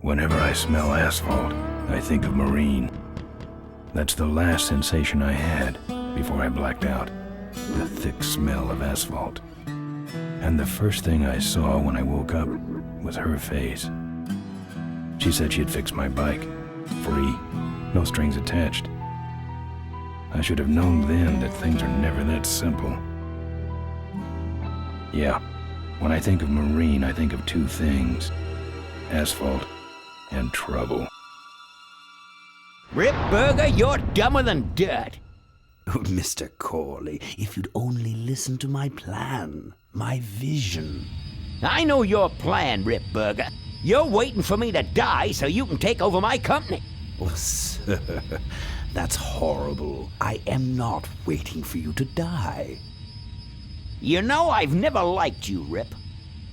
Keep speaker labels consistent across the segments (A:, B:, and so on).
A: Whenever I smell asphalt, I think of marine. That's the last sensation I had before I blacked out. The thick smell of asphalt. And the first thing I saw when I woke up was her face. She said she'd fix my bike. Free. No strings attached. I should have known then that things are never that simple. Yeah, when I think of marine, I think of two things. Asphalt and trouble.
B: Rip Burger, you're dumber than dirt.
C: Oh, Mr. Corley, if you'd only listen to my plan, my vision.
B: I know your plan, Rip Burger. You're waiting for me to die so you can take over my company.
C: Oh, sir, that's horrible. I am not waiting for you to die.
B: You know I've never liked you, Rip.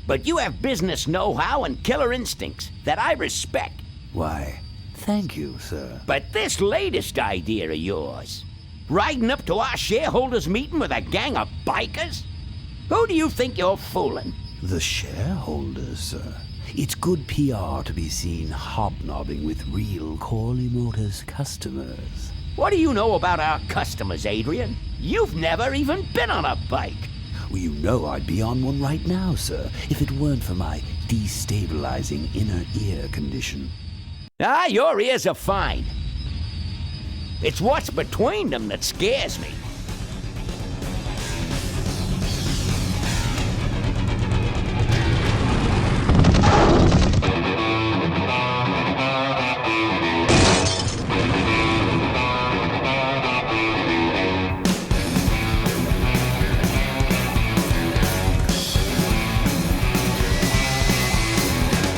B: But you have business know-how and killer instincts that I respect.
C: Why, thank you, sir.
B: But this latest idea of yours, riding up to our shareholders' meeting with a gang of bikers? Who do you think you're fooling?
C: The shareholders, sir. It's good PR to be seen hobnobbing with real Corley Motors customers.
B: What do you know about our customers, Adrian? You've never even been on a bike.
C: Well, you know I'd be on one right now, sir, if it weren't for my destabilizing inner ear condition.
B: Ah, your ears are fine. It's what's between them that scares me.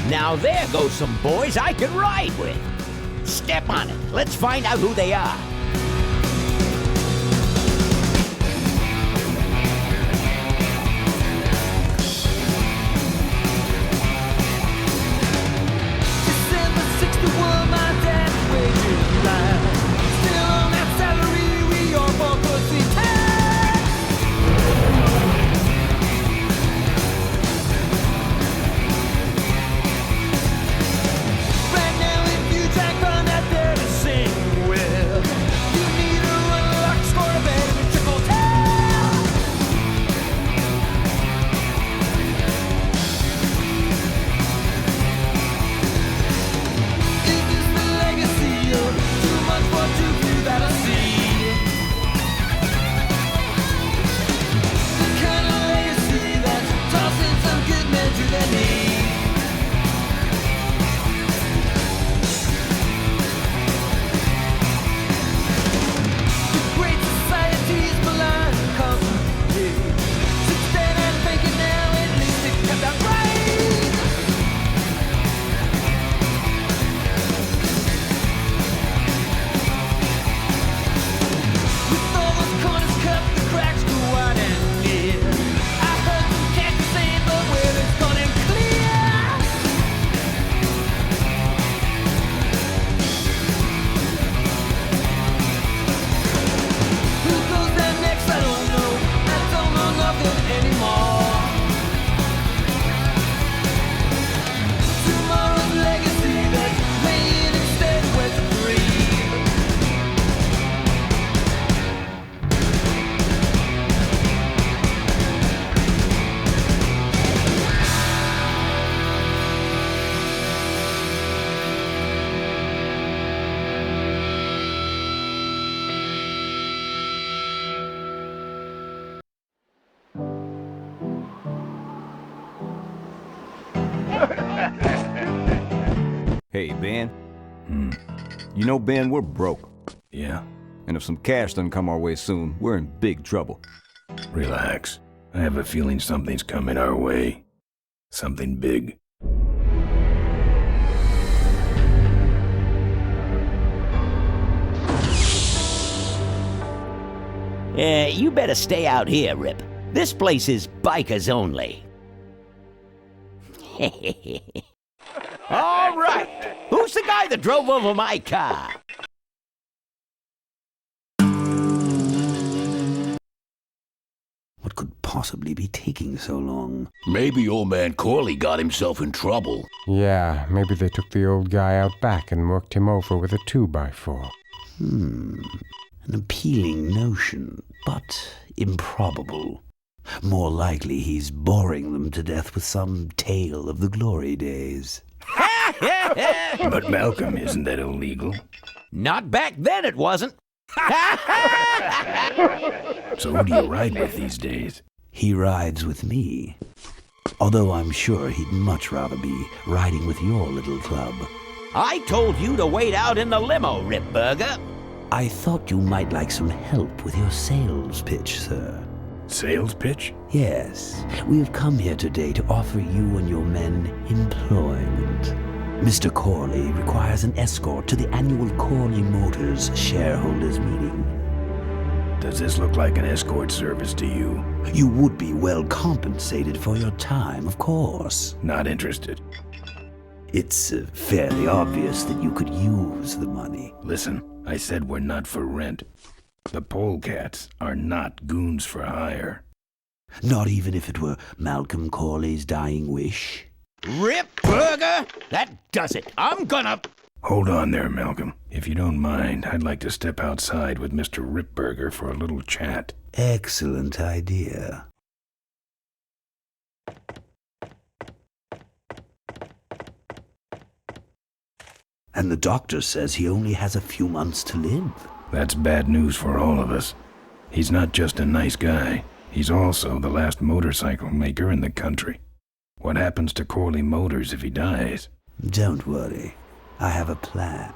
B: Now there goes some boys I could ride with. Step on it. Let's find out who they are.
D: December 61, my dad wages line. Still on that salary, we all for pussy time. Right now, if you jack on that there to sing with, you need a run lock for a bed in a triple tail. Is this the legacy of too much for too few that I see? The kind of legacy that's tossing some good men to their knees. The great society's malign constantly. Since then I'm thinking now at least it comes out right. With all those corners cut, the cracks go wide and near. I heard some cats saying, but where it's gone and clear. Who goes there next? I don't know. I don't know nothing anymore. Tomorrow's legacy that's laying instead where to breathe.
E: Hey, Ben. You know, Ben, we're broke.
A: Yeah?
E: And if some cash doesn't come our way soon, we're in big trouble.
A: Relax. I have a feeling something's coming our way. Something big.
B: You better stay out here, Rip. This place is bikers only. All right. Who's the guy that drove over my car?
C: What could possibly possibly be taking so long?
F: Maybe old man Corley got himself in trouble.
G: Yeah, maybe they took the old guy out back and worked him over with a 2x4.
C: An appealing notion, but improbable. More likely he's boring them to death with some tale of the glory days.
A: But Malcolm, isn't that illegal?
B: Not back then, it wasn't.
A: So who do you ride with these days?
C: He rides with me. Although I'm sure he'd much rather be riding with your little club.
B: I told you to wait out in the limo, Ripburger.
C: I thought you might like some help with your sales pitch, sir.
A: Sales pitch?
C: Yes, we have come here today to offer you and your men employment. Mr. Corley requires an escort to the annual Corley Motors shareholders meeting.
A: Does this look like an escort service to you?
C: You would be well compensated for your time, of course.
A: Not interested.
C: It's fairly obvious that you could use the money.
A: Listen, I said we're not for rent. The polecats are not goons for hire.
C: Not even if it were Malcolm Corley's dying wish.
B: Ripburger! That does it. I'm gonna...
A: Hold on there, Malcolm. If you don't mind, I'd like to step outside with Mr. Ripburger for a little chat.
C: Excellent idea. And the doctor says he only has a few months to live.
A: That's bad news for all of us. He's not just a nice guy. He's also the last motorcycle maker in the country. What happens to Corley Motors if he dies?
C: Don't worry. I have a plan.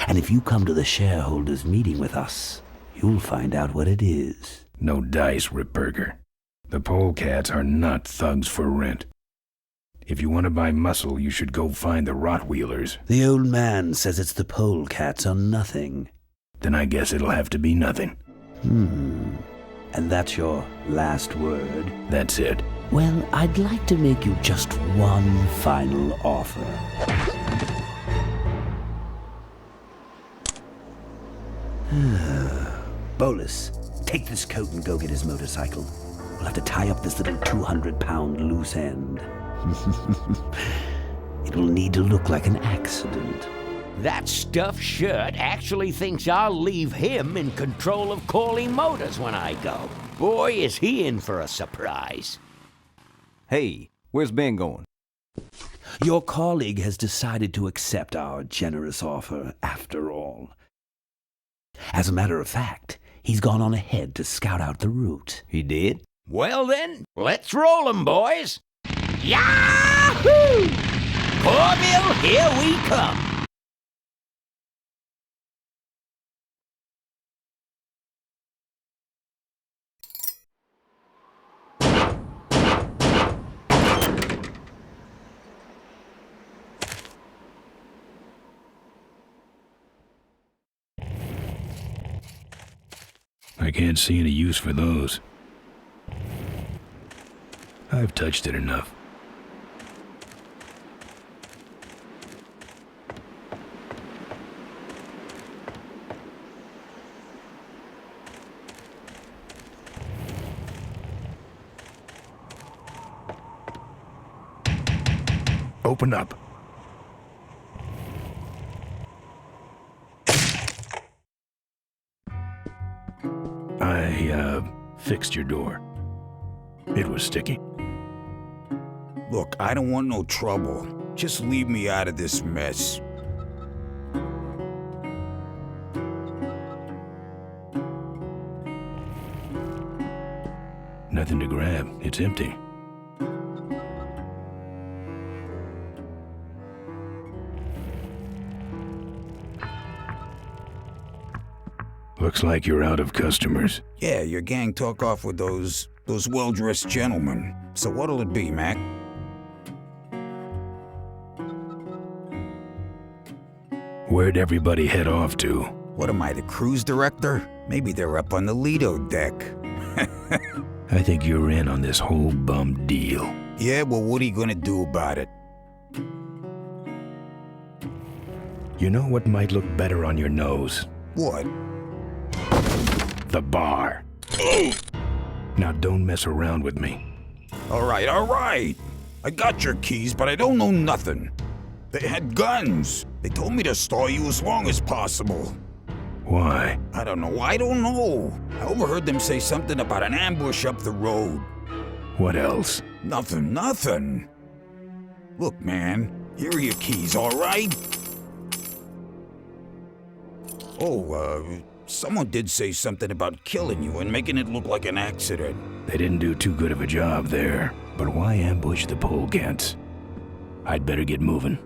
C: And if you come to the shareholders meeting with us, you'll find out what it is.
A: No dice, Ripburger. The polecats are not thugs for rent. If you want to buy muscle, you should go find the Rottweilers.
C: The old man says it's the polecats or nothing.
A: Then I guess it'll have to be nothing.
C: And that's your last word?
A: That's it.
C: Well, I'd like to make you just one final offer. Bolus, take this coat and go get his motorcycle. We'll have to tie up this little 200-pound loose end. It'll need to look like an accident.
B: That stuffed shirt actually thinks I'll leave him in control of Corley Motors when I go. Boy, is he in for a surprise.
E: Hey, where's Ben going?
C: Your colleague has decided to accept our generous offer after all. As a matter of fact, he's gone on ahead to scout out the route.
E: He did?
B: Well then, let's roll 'em, boys. Yahoo! Corville, here we come.
A: I can't see any use for those. I've touched it enough. Open up. I fixed your door. It was sticky.
H: Look, I don't want no trouble. Just leave me out of this mess.
A: Nothing to grab. It's empty. Looks like you're out of customers.
H: Yeah, your gang took off with those well-dressed gentlemen. So what'll it be, Mac?
A: Where'd everybody head off to?
H: What am I, the cruise director? Maybe they're up on the Lido deck.
A: I think you're in on this whole bum deal.
H: Yeah, well, what are you gonna do about it?
A: You know what might look better on your nose?
H: What?
A: The bar. Now don't mess around with me.
H: All right. I got your keys, but I don't know nothing. They had guns. They told me to stall you as long as possible.
A: Why?
H: I don't know. I overheard them say something about an ambush up the road.
A: What else?
H: Nothing. Look, man, here are your keys, all right? Oh, someone did say something about killing you and making it look like an accident.
A: They didn't do too good of a job there. But why ambush the polecats? I'd better get moving.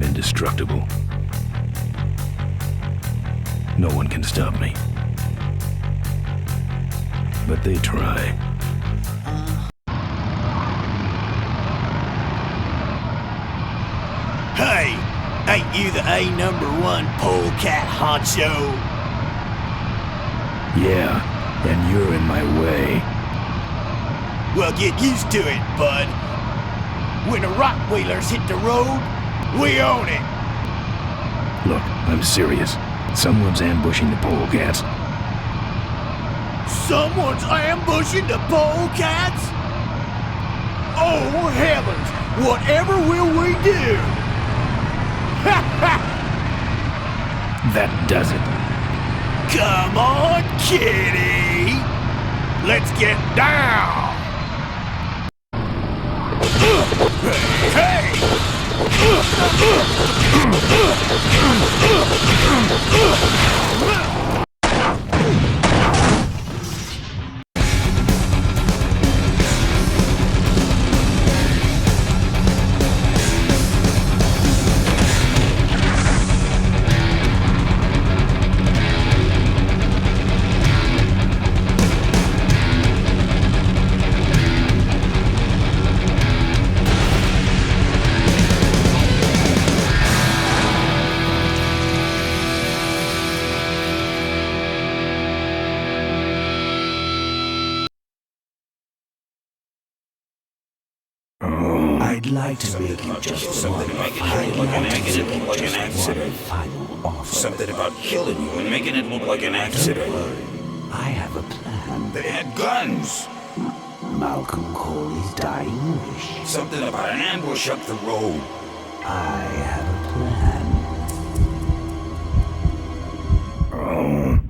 A: Indestructible. No one can stop me. But they try.
I: Hey! Ain't you the A#1 polecat honcho?
A: Yeah, and you're in my way.
I: Well, get used to it, bud. When the Rockwheelers hit the road, we own it!
A: Look, I'm serious. Someone's ambushing the polecats.
I: Someone's ambushing the polecats? Oh, heavens! Whatever will we do? Ha ha!
A: That does it.
I: Come on, kitty! Let's get down! Hey! I'd like to make you just one final offer.
H: Something about killing you and making it look like an accident.
C: I have a plan.
H: They had guns.
C: Malcolm Corley's dying wish.
H: Something about an ambush up the road.
C: I have a plan.
A: Oh.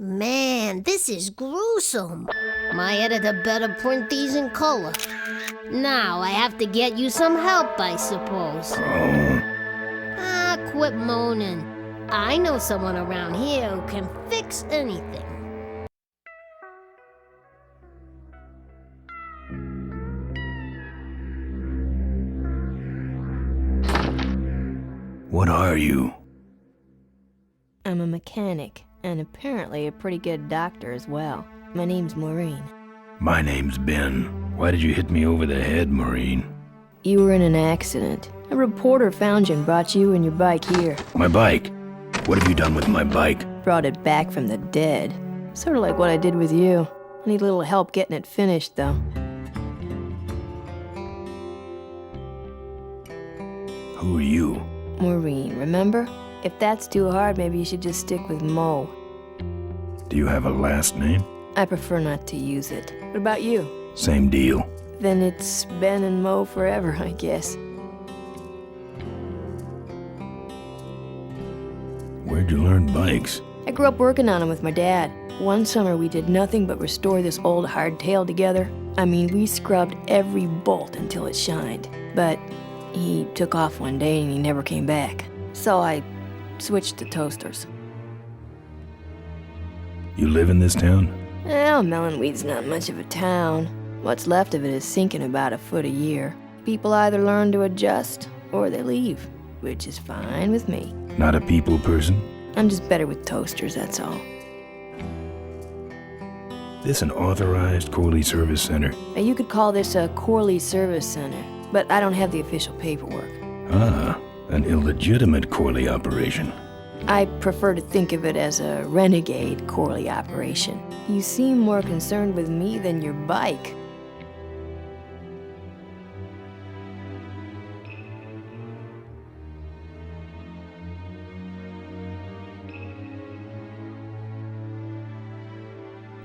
J: Man, this is gruesome. My editor better print these in color. Now I have to get you some help, I suppose. Ah, quit moaning. I know someone around here who can fix anything.
A: What are you?
K: I'm a mechanic, and apparently a pretty good doctor as well. My name's Maureen.
A: My name's Ben. Why did you hit me over the head, Maureen?
K: You were in an accident. A reporter found you and brought you and your bike here.
A: My bike? What have you done with my bike?
K: Brought it back from the dead. Sort of like what I did with you. I need a little help getting it finished, though.
A: Who are you?
K: Maureen, remember? If that's too hard, maybe you should just stick with Mo.
A: Do you have a last name?
K: I prefer not to use it. What about you?
A: Same deal.
K: Then it's Ben and Mo forever, I guess.
A: Where'd you learn bikes?
K: I grew up working on them with my dad. One summer we did nothing but restore this old hardtail together. I mean, we scrubbed every bolt until it shined. But he took off one day and he never came back. So I switched to toasters.
A: You live in this town?
K: Well, Melonweed's not much of a town. What's left of it is sinking about a foot a year. People either learn to adjust, or they leave, which is fine with me.
A: Not a people person?
K: I'm just better with toasters, that's all.
A: This an authorized Corley Service Center?
K: Now, you could call this a Corley Service Center, but I don't have the official paperwork.
A: Ah, an illegitimate Corley operation.
K: I prefer to think of it as a renegade Corley operation. You seem more concerned with me than your bike.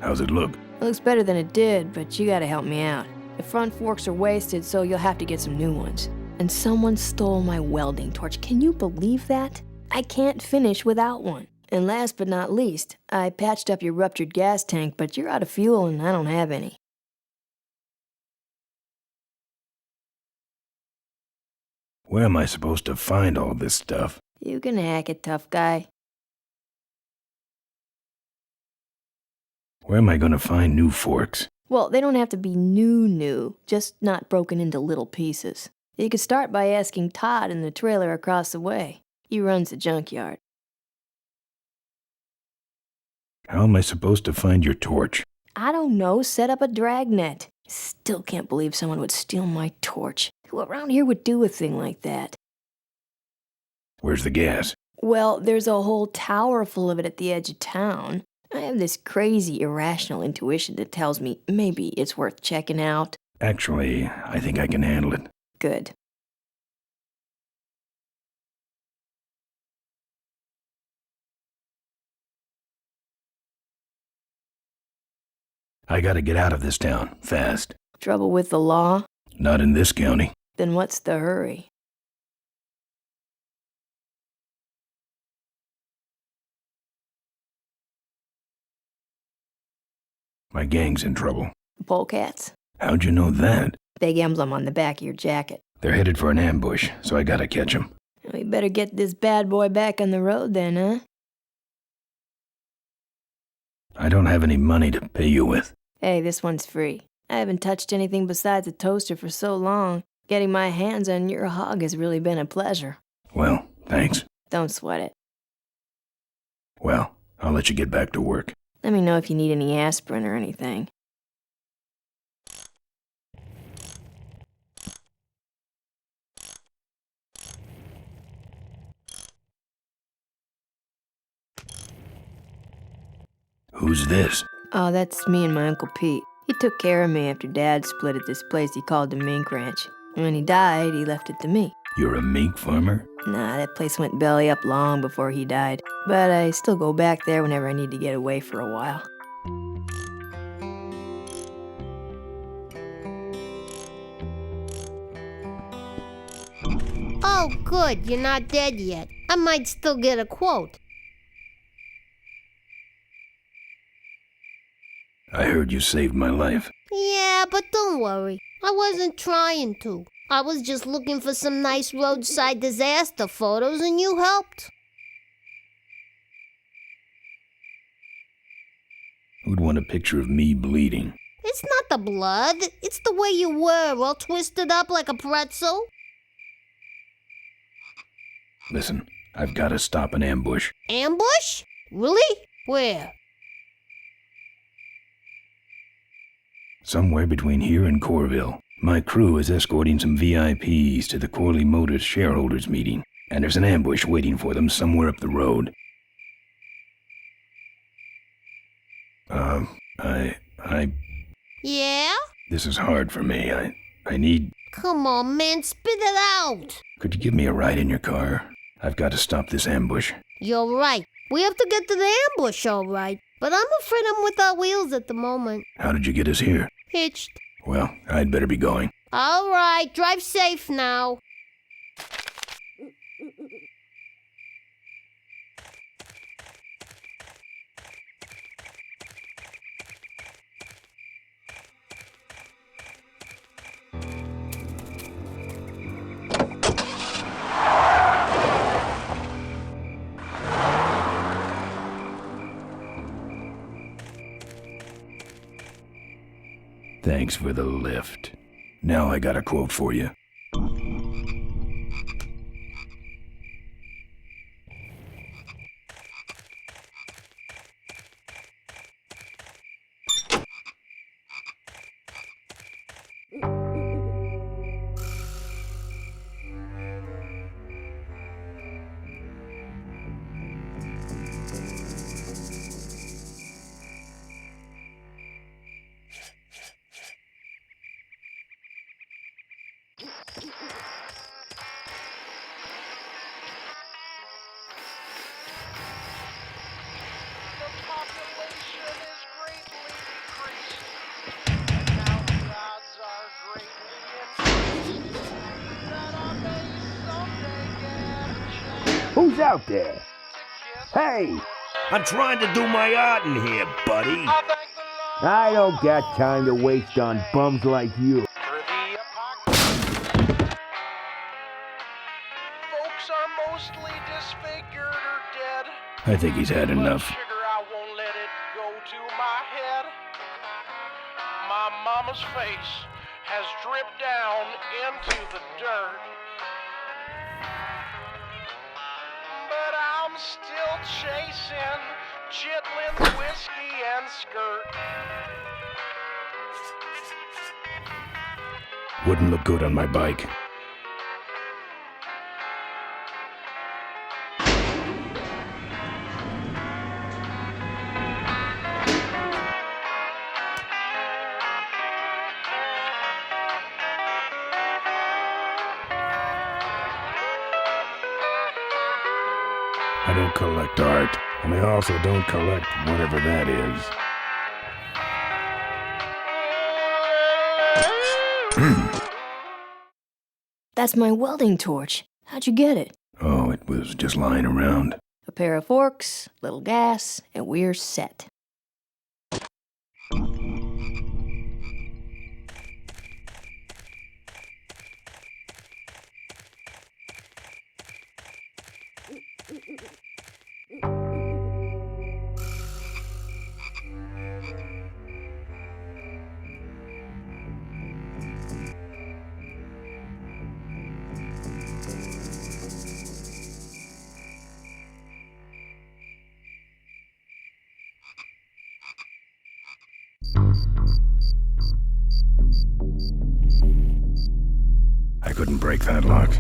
A: How's it look?
K: It looks better than it did, but you gotta help me out. The front forks are wasted, so you'll have to get some new ones. And someone stole my welding torch. Can you believe that? I can't finish without one. And last but not least, I patched up your ruptured gas tank, but you're out of fuel and I don't have any.
A: Where am I supposed to find all this stuff?
K: You can hack it, tough guy.
A: Where am I gonna find new forks?
K: Well, they don't have to be new, just not broken into little pieces. You could start by asking Todd in the trailer across the way. He runs the junkyard.
A: How am I supposed to find your torch?
K: I don't know, set up a dragnet. Still can't believe someone would steal my torch. Who around here would do a thing like that?
A: Where's the gas?
K: Well, there's a whole tower full of it at the edge of town. I have this crazy, irrational intuition that tells me maybe it's worth checking out.
A: Actually, I think I can handle it.
K: Good.
A: I gotta get out of this town, fast.
K: Trouble with the law?
A: Not in this county.
K: Then what's the hurry?
A: My gang's in trouble.
K: Polecats?
A: How'd you know that?
K: Big emblem on the back of your jacket.
A: They're headed for an ambush, so I gotta catch 'em.
K: We better get this bad boy back on the road then, huh?
A: I don't have any money to pay you with.
K: Hey, this one's free. I haven't touched anything besides a toaster for so long. Getting my hands on your hog has really been a pleasure.
A: Well, thanks.
K: Don't sweat it.
A: Well, I'll let you get back to work.
K: Let me know if you need any aspirin or anything.
A: Who's this?
K: Oh, that's me and my Uncle Pete. He took care of me after Dad split at this place he called the Mink Ranch. When he died, he left it to me.
A: You're a mink farmer?
K: Nah, that place went belly up long before he died. But I still go back there whenever I need to get away for a while.
J: Oh, good, you're not dead yet. I might still get a quote.
A: I heard you saved my life.
J: Yeah, but don't worry. I wasn't trying to. I was just looking for some nice roadside disaster photos and you helped.
A: Who'd want a picture of me bleeding?
J: It's not the blood. It's the way you were, all twisted up like a pretzel.
A: Listen, I've gotta stop an ambush.
J: Ambush? Really? Where?
A: Somewhere between here and Corville. My crew is escorting some VIPs to the Corley Motors shareholders meeting, and there's an ambush waiting for them somewhere up the road.
J: Yeah?
A: This is hard for me. I need...
J: Come on, man, spit it out.
A: Could you give me a ride in your car? I've got to stop this ambush.
J: You're right. We have to get to the ambush, all right. But I'm afraid I'm without wheels at the moment.
A: How did you get us here?
J: Hitched.
A: Well, I'd better be going.
J: All right, drive safe now.
A: Thanks for the lift. Now I got a quote for you.
I: Who's out there? Hey! I'm trying to do my art in here, buddy. I don't got time to waste on bums like you.
D: Folks are mostly disfigured or dead.
A: I think he's had enough.
D: Sugar, I won't let it go to my head. My mama's face has dripped down into the dirt. But I'm still chasing Chitlin's whiskey and skirt.
A: Wouldn't look good on my bike. I don't collect art, and I also don't collect whatever that is.
K: That's my welding torch. How'd you get it?
A: Oh, it was just lying around.
K: A pair of forks, little gas, and we're set.
A: I couldn't break that lock.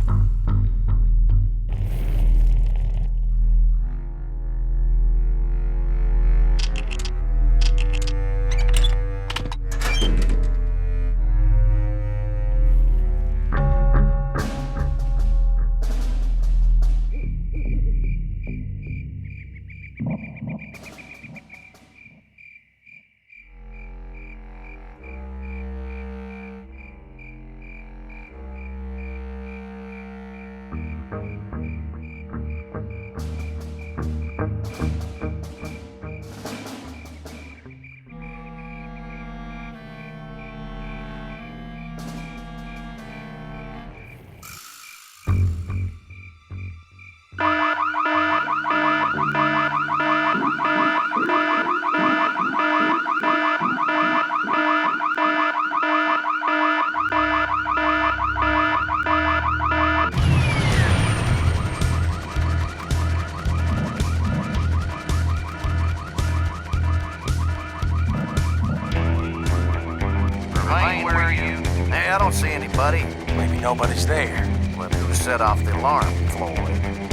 L: I don't see anybody.
M: Maybe nobody's there.
L: Well, who set off the alarm, Floyd?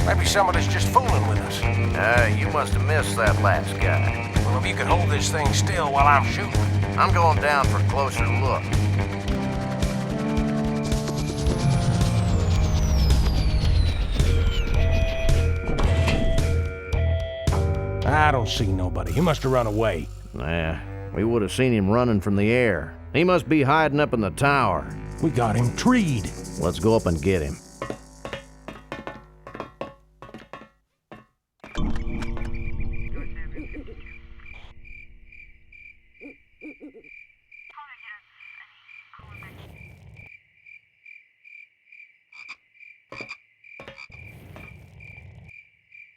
M: Maybe somebody's just fooling with us.
L: You must have missed that last guy.
M: Well, if you could hold this thing still while I'm shooting.
L: I'm going down for a closer look.
M: I don't see nobody. He must have run away.
L: Nah, we would have seen him running from the air. He must be hiding up in the tower.
M: We got him treed.
L: Let's go up and get him.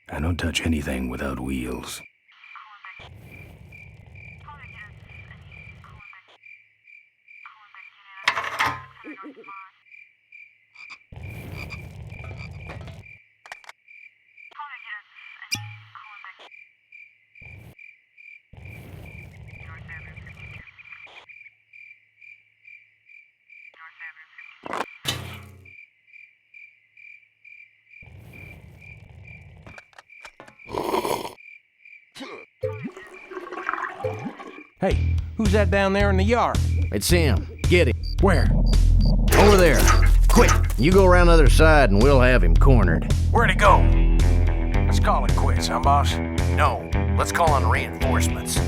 A: I don't touch anything without wheels.
M: Hey, who's that down there in the yard?
L: It's him. Get him.
M: Where?
L: Over there. Quick, you go around the other side and we'll have him cornered.
M: Where'd he go? Let's call it quits, huh, boss?
L: No, let's call on reinforcements.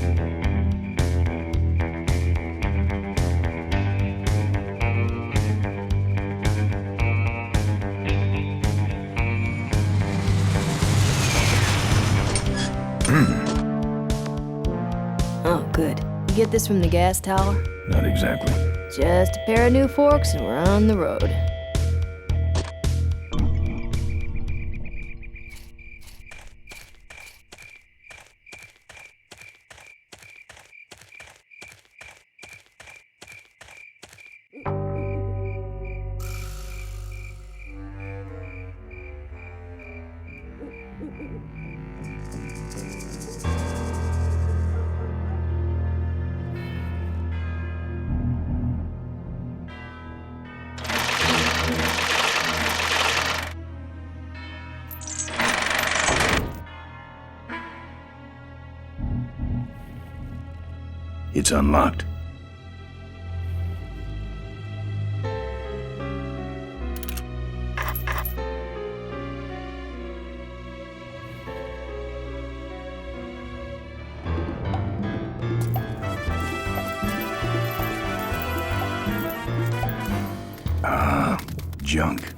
K: Oh, good. You get this from the gas tower?
A: Not exactly.
K: Just a pair of new forks and we're on the road.
A: It's unlocked. Junk.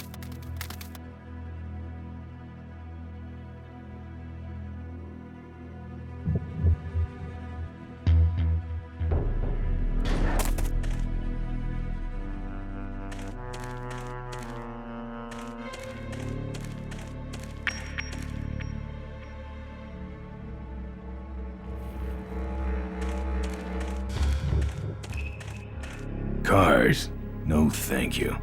A: Cars? No, thank you.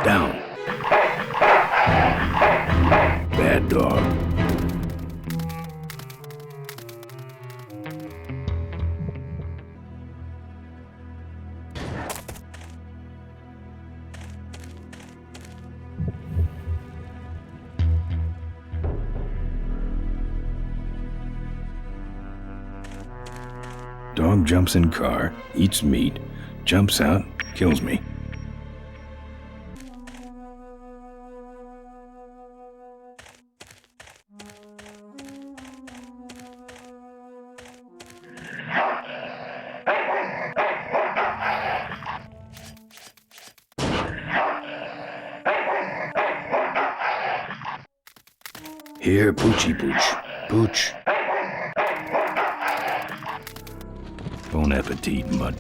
A: Down. Bad dog. Dog jumps in car, eats meat, jumps out, kills me. Here, Poochie Pooch. Pooch. Bon appetit, mud.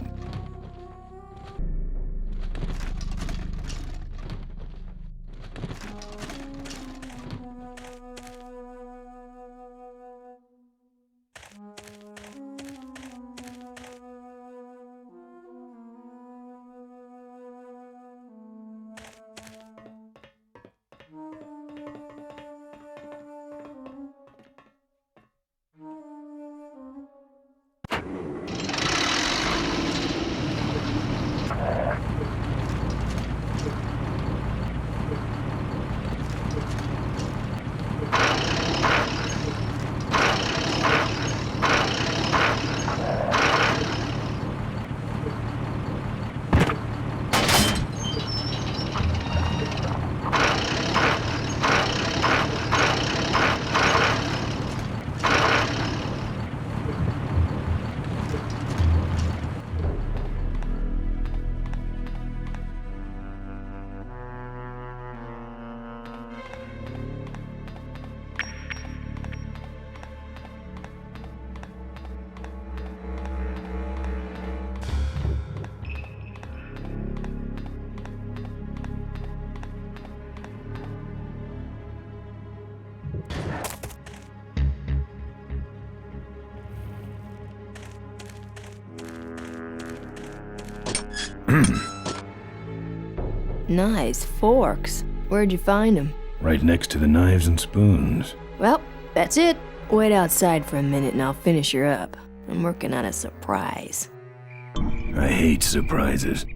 K: Nice forks. Where'd you find them?
A: Right next to the knives and spoons.
K: Well, that's it. Wait outside for a minute and I'll finish her up. I'm working on a surprise.
A: I hate surprises.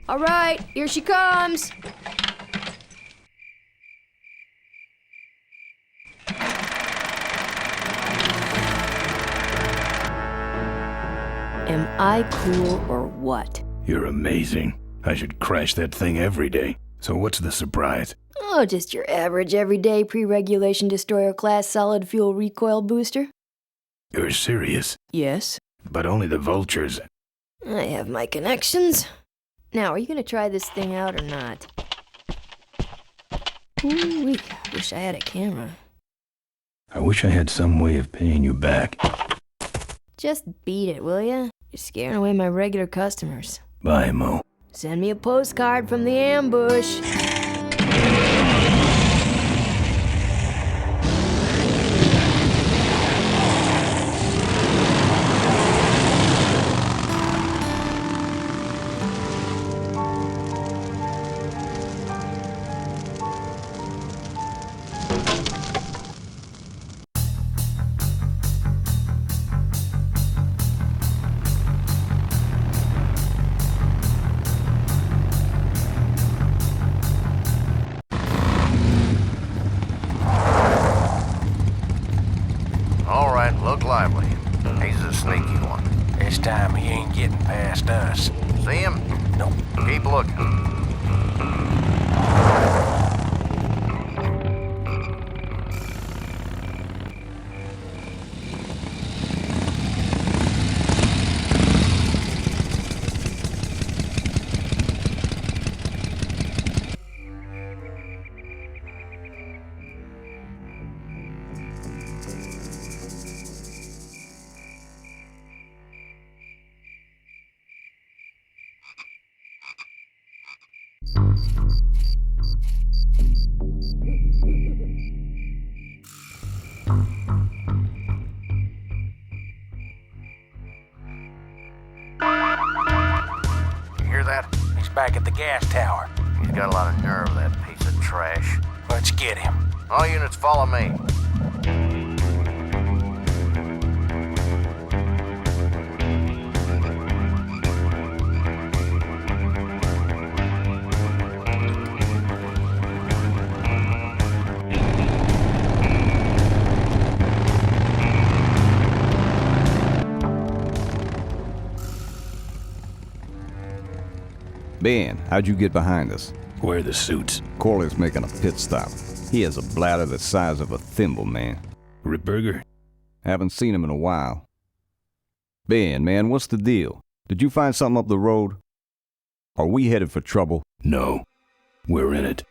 K: All right, here she comes. Am I cool or what?
A: You're amazing. I should crash that thing every day. So what's the surprise?
K: Oh, just your average everyday pre-regulation destroyer class solid fuel recoil booster.
A: You're serious?
K: Yes.
A: But only the vultures.
K: I have my connections. Now, are you gonna try this thing out or not? Ooh, wish I had a camera.
A: I wish I had some way of paying you back.
K: Just beat it, will ya? You're scaring away my regular customers.
A: Bye, Mo.
K: Send me a postcard from the ambush.
L: All right, look lively. He's a sneaky one.
M: This time he ain't getting past us.
L: See him?
M: Nope.
L: Keep looking. Hear that?
M: He's back at the gas tower.
L: He's got a lot of nerve, that piece of trash.
M: Let's get him.
L: All units follow me.
E: Ben, how'd you get behind us?
A: Where are the suits?
E: Corley's making a pit stop. He has a bladder the size of a thimble, man.
A: Ripburger?
E: Haven't seen him in a while. Ben, man, what's the deal? Did you find something up the road? Are we headed for trouble?
A: No. We're in it.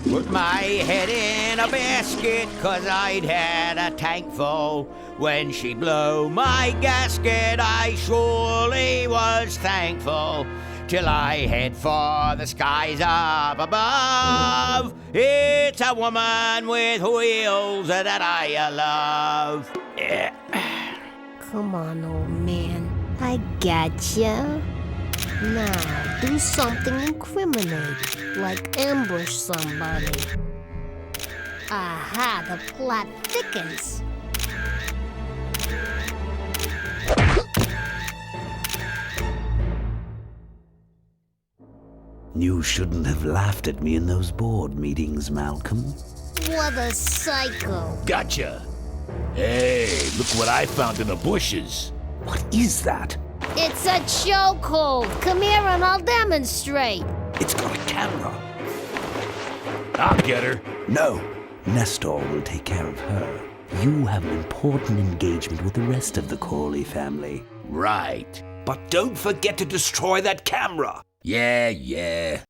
B: Put my head in a basket, 'cause I'd had a tank full. When she blew my gasket, I surely was thankful. Till I head for the skies up above. It's a woman with wheels that I love.
J: Come on, old man. I gotcha. Now, do something incriminating, like ambush somebody. Aha, the plot thickens.
C: You shouldn't have laughed at me in those board meetings, Malcolm.
J: What a psycho.
F: Gotcha. Hey, look what I found in the bushes.
C: What is that?
J: It's a chokehold. Come here and I'll demonstrate.
C: It's got a camera.
F: I'll get her.
C: No, Nestor will take care of her. You have an important engagement with the rest of the Corley family.
F: Right.
I: But don't forget to destroy that camera.
F: Yeah.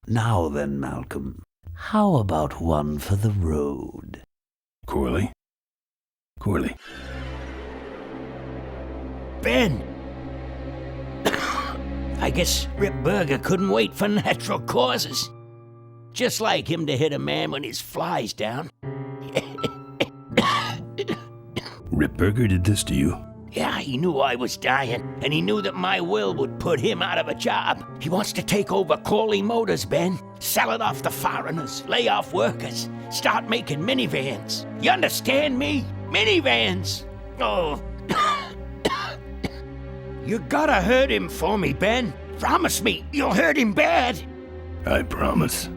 C: Now then, Malcolm, how about one for the road?
A: Corley? Corley.
B: Ben! I guess Rip Burger couldn't wait for natural causes. Just like him to hit a man when his fly's down.
A: Ripburger did this to you?
B: Yeah, he knew I was dying, and he knew that my will would put him out of a job. He wants to take over Corley Motors, Ben. Sell it off to foreigners, lay off workers, start making minivans. You understand me? Minivans! Oh. You gotta hurt him for me, Ben. Promise me you'll hurt him bad.
A: I promise.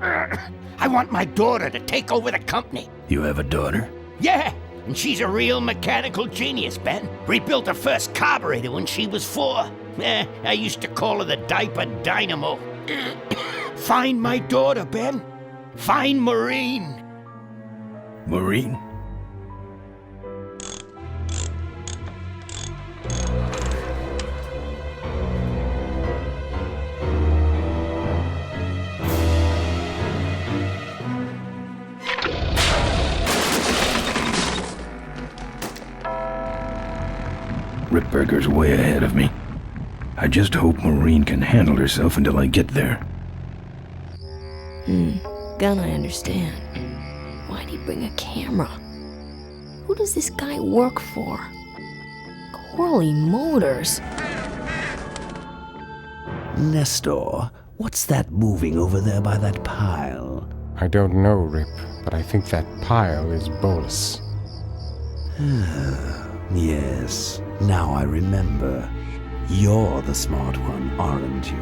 B: I want my daughter to take over the company.
A: You have a daughter?
B: Yeah, and she's a real mechanical genius, Ben. Rebuilt her first carburetor when she was 4. I used to call her the diaper dynamo. Find my daughter, Ben. Find Maureen.
A: Maureen? Ripburger's way ahead of me. I just hope Maureen can handle herself until I get there.
K: Gun, I understand. Why'd he bring a camera? Who does this guy work for? Corley Motors.
C: Nestor, what's that moving over there by that pile?
G: I don't know, Rip, but I think that pile is Bolus.
C: Yes, now I remember. You're the smart one, aren't you?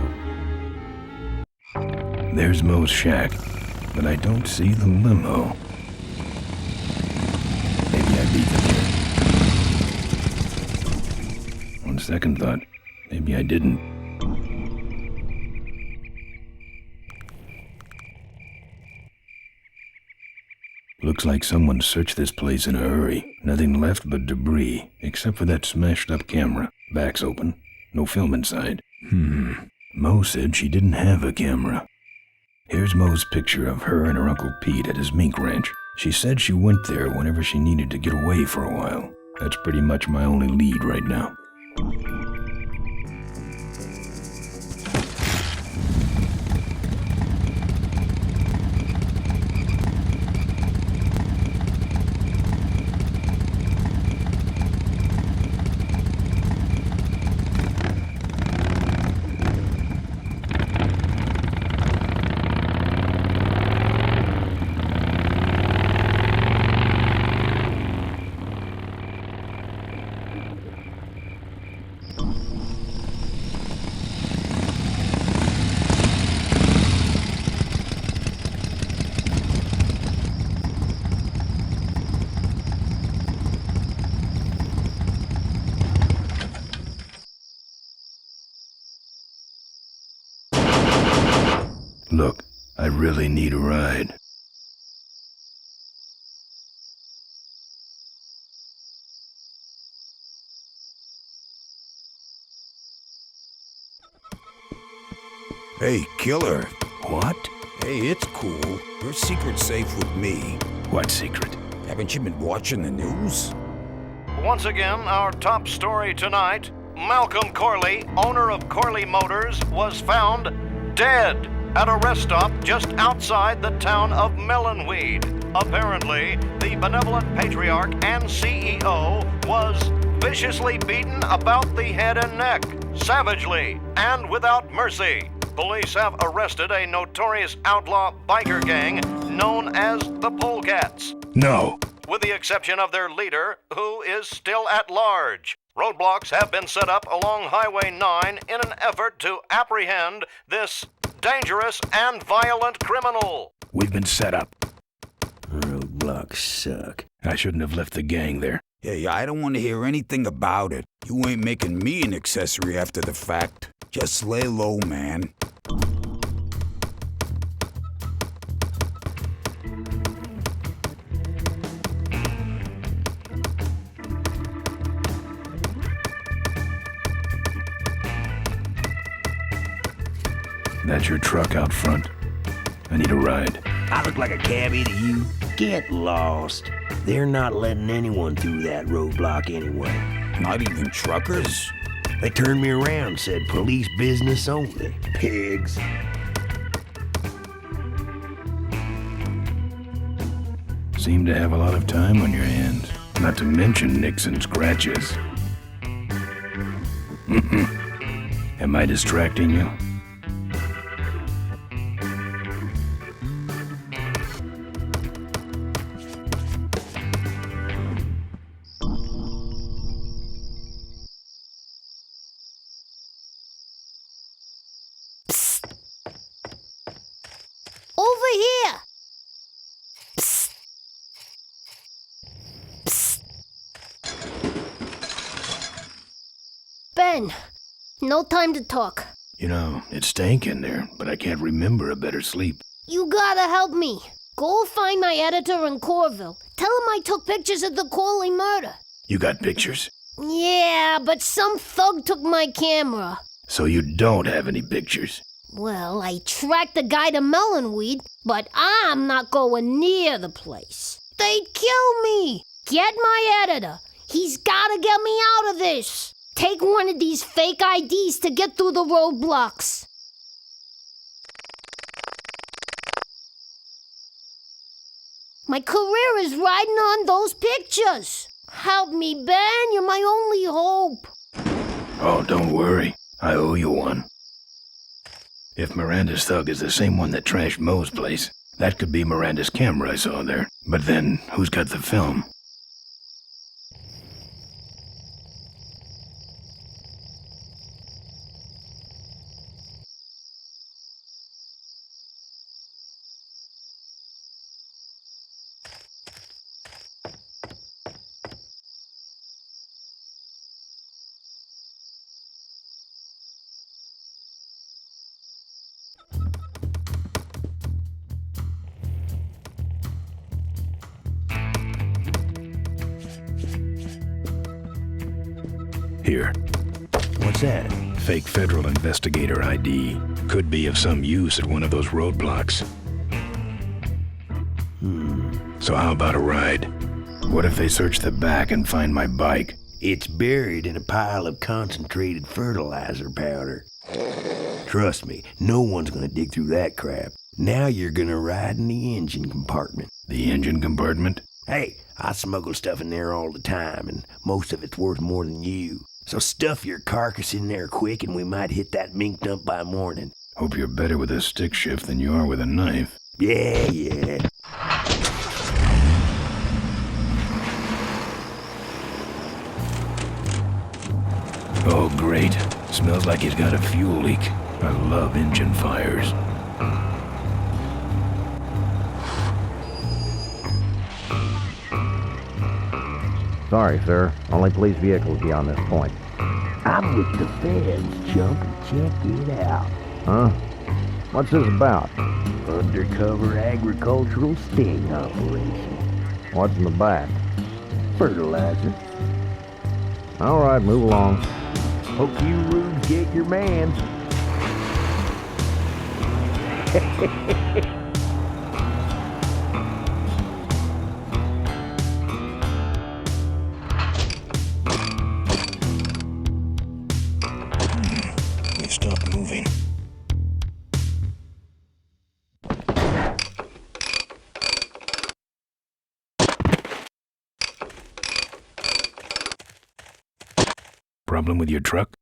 A: There's Mo's shack, but I don't see the limo. Maybe I beat them here. On second thought, maybe I didn't. Looks like someone searched this place in a hurry. Nothing left but debris, except for that smashed up camera. Back's open. No film inside. Mo said she didn't have a camera. Here's Mo's picture of her and her Uncle Pete at his Mink Ranch. She said she went there whenever she needed to get away for a while. That's pretty much my only lead right now. Look, I really need a ride.
H: Hey, killer.
A: What?
H: Hey, it's cool. Your secret's safe with me.
A: What secret?
H: Haven't you been watching the news?
L: Once again, our top story tonight, Malcolm Corley, owner of Corley Motors, was found dead at a rest stop just outside the town of Melonweed. Apparently, the benevolent patriarch and CEO was viciously beaten about the head and neck, savagely and without mercy. Police have arrested a notorious outlaw biker gang known as the Polecats.
A: No.
L: With the exception of their leader, who is still at large. Roadblocks have been set up along Highway 9 in an effort to apprehend this dangerous and violent criminal.
A: We've been set up.
C: Roadblocks suck.
A: I shouldn't have left the gang there.
H: Hey, I don't want to hear anything about it. You ain't making me an accessory after the fact. Just lay low, man.
A: That's your truck out front. I need a ride.
I: I look like a cabbie to you? Get lost. They're not letting anyone through that roadblock anyway.
H: Not even truckers?
I: They turned me around, said police business only. Pigs.
A: Seem to have a lot of time on your hands. Not to mention nicks and scratches. Am I distracting you?
J: Over here! Psst. Psst. Ben, no time to talk.
A: You know, it stank in there, but I can't remember a better sleep.
J: You gotta help me. Go find my editor in Corville. Tell him I took pictures of the Corley murder.
A: You got pictures?
J: Yeah, but some thug took my camera.
A: So you don't have any pictures?
J: Well, I tracked the guy to Melonweed, but I'm not going near the place. They'd kill me. Get my editor. He's gotta get me out of this. Take one of these fake IDs to get through the roadblocks. My career is riding on those pictures. Help me, Ben. You're my only hope.
A: Oh, don't worry. I owe you one. If Miranda's thug is the same one that trashed Moe's place, that could be Miranda's camera I saw there. But then, who's got the film? Here.
I: What's that?
A: Fake federal investigator ID. Could be of some use at one of those roadblocks. So how about a ride? What if they search the back and find my bike?
I: It's buried in a pile of concentrated fertilizer powder. Trust me, no one's gonna dig through that crap. Now you're gonna ride in the engine compartment.
A: The engine compartment?
I: Hey, I smuggle stuff in there all the time, and most of it's worth more than you. So stuff your carcass in there quick, and we might hit that mink dump by morning.
A: Hope you're better with a stick shift than you are with a knife.
I: Yeah.
A: Oh, great. Smells like he's got a fuel leak. I love engine fires.
N: Sorry, sir. Only police vehicles beyond this point.
I: I'm with the feds, chump, and check it out.
N: Huh? What's this about?
I: Undercover agricultural sting operation.
N: What's in the back?
I: Fertilizer.
N: All right, move along.
I: Hope you rubes get your man.
A: Stop moving. Problem with your truck?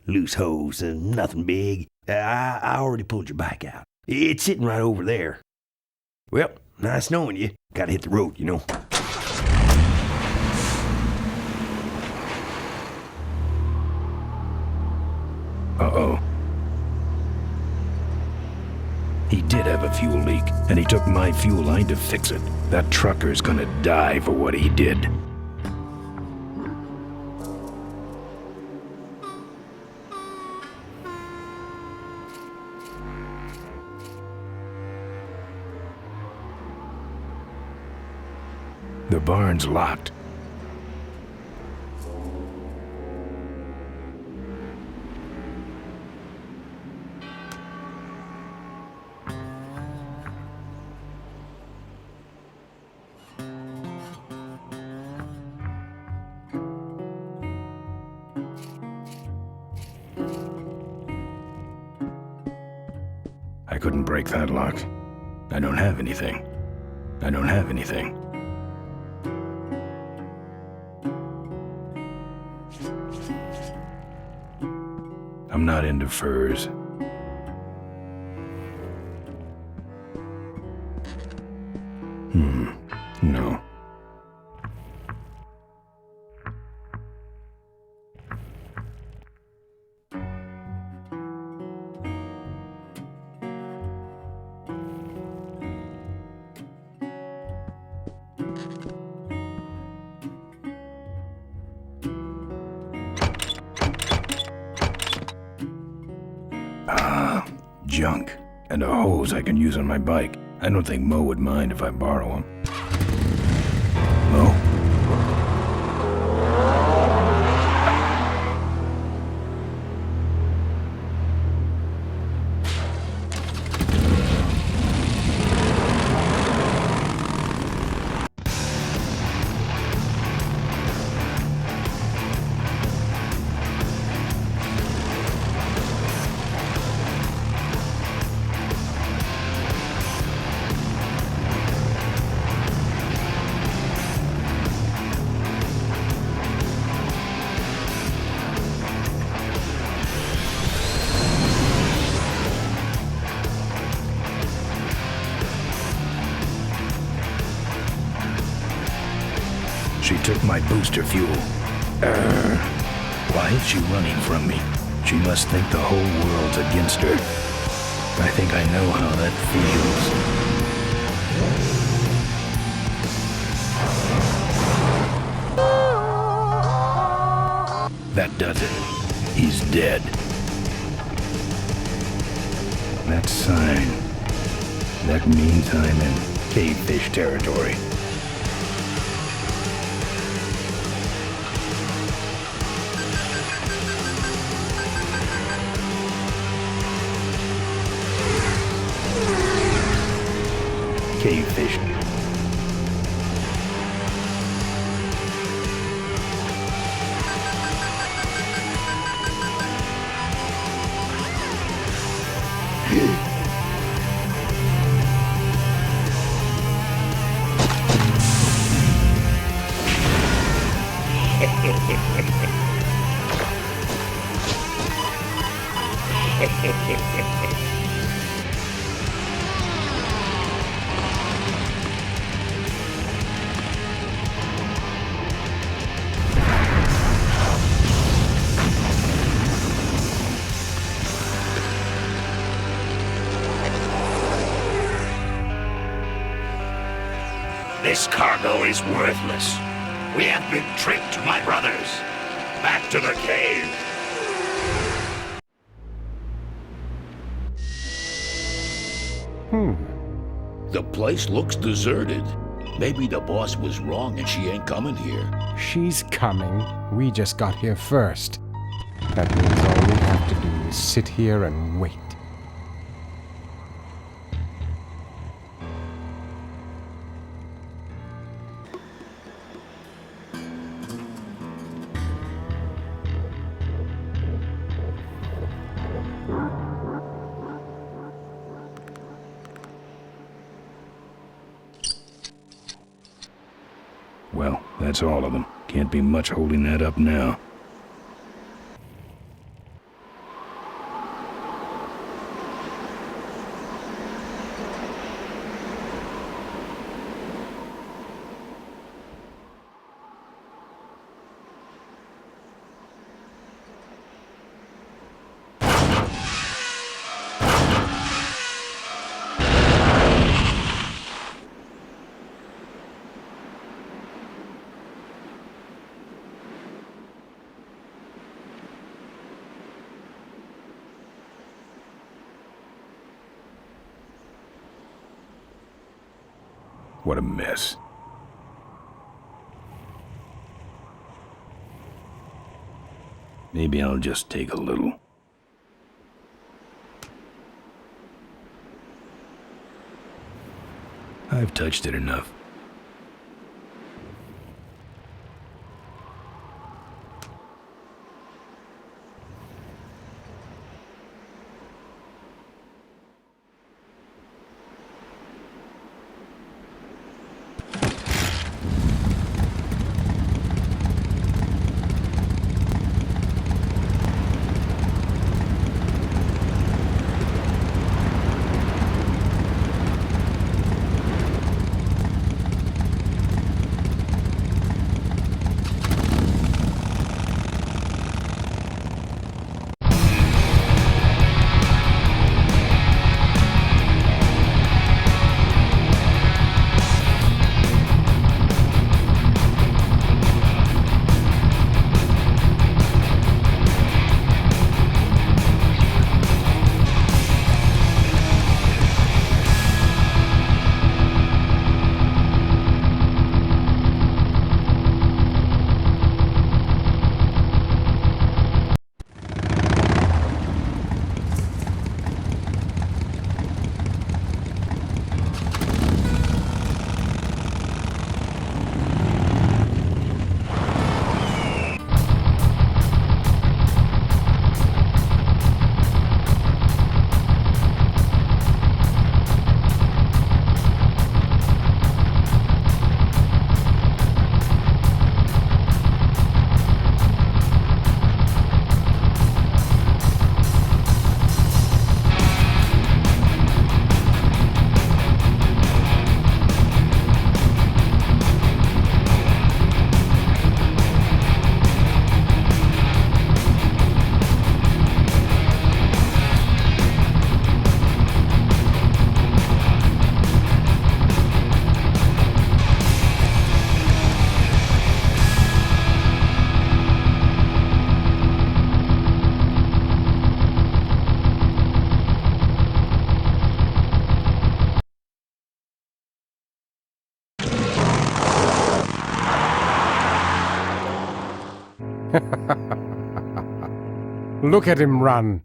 I: Loose hose, nothing big. I already pulled your bike out. It's sitting right over there. Well, nice knowing you. Gotta hit the road, you know.
A: Uh-oh. He did have a fuel leak, and he took my fuel line to fix it. That trucker's gonna die for what he did. The barn's locked. I couldn't break that lock. I don't have anything. I'm not into furs. No. Junk. And a hose I can use on my bike. I don't think Mo would mind if I borrow him. Mo? She took my booster fuel. Why is she running from me? She must think the whole world's against her. I think I know how that feels. That does it. He's dead. That sign. That means I'm in Cavefish territory. Cavefish.
F: This cargo is worthless. We have been tricked, my brothers. Back to the cave.
O: The place looks deserted. Maybe the boss was wrong and she ain't coming here.
G: She's coming. We just got here first. That means all we have to do is sit here and wait.
A: Well, that's all of them. Can't be much holding that up now. What a mess. Maybe I'll just take a little. I've touched it enough.
G: Look at him run.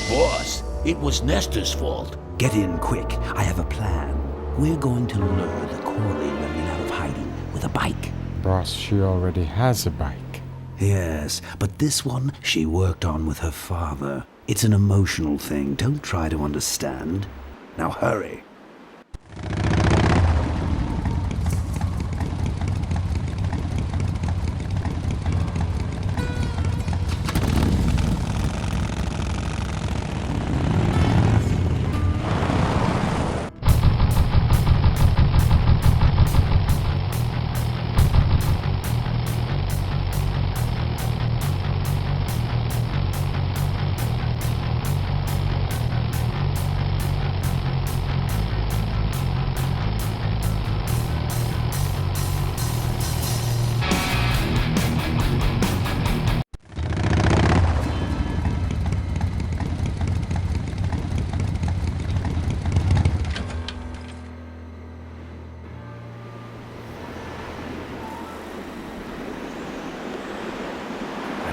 O: Boss, it was Nestor's fault.
C: Get in quick. I have a plan. We're going to lure the Corley women out of hiding with a bike.
G: Boss, she already has a bike.
C: Yes, but this one she worked on with her father. It's an emotional thing. Don't try to understand. Now hurry.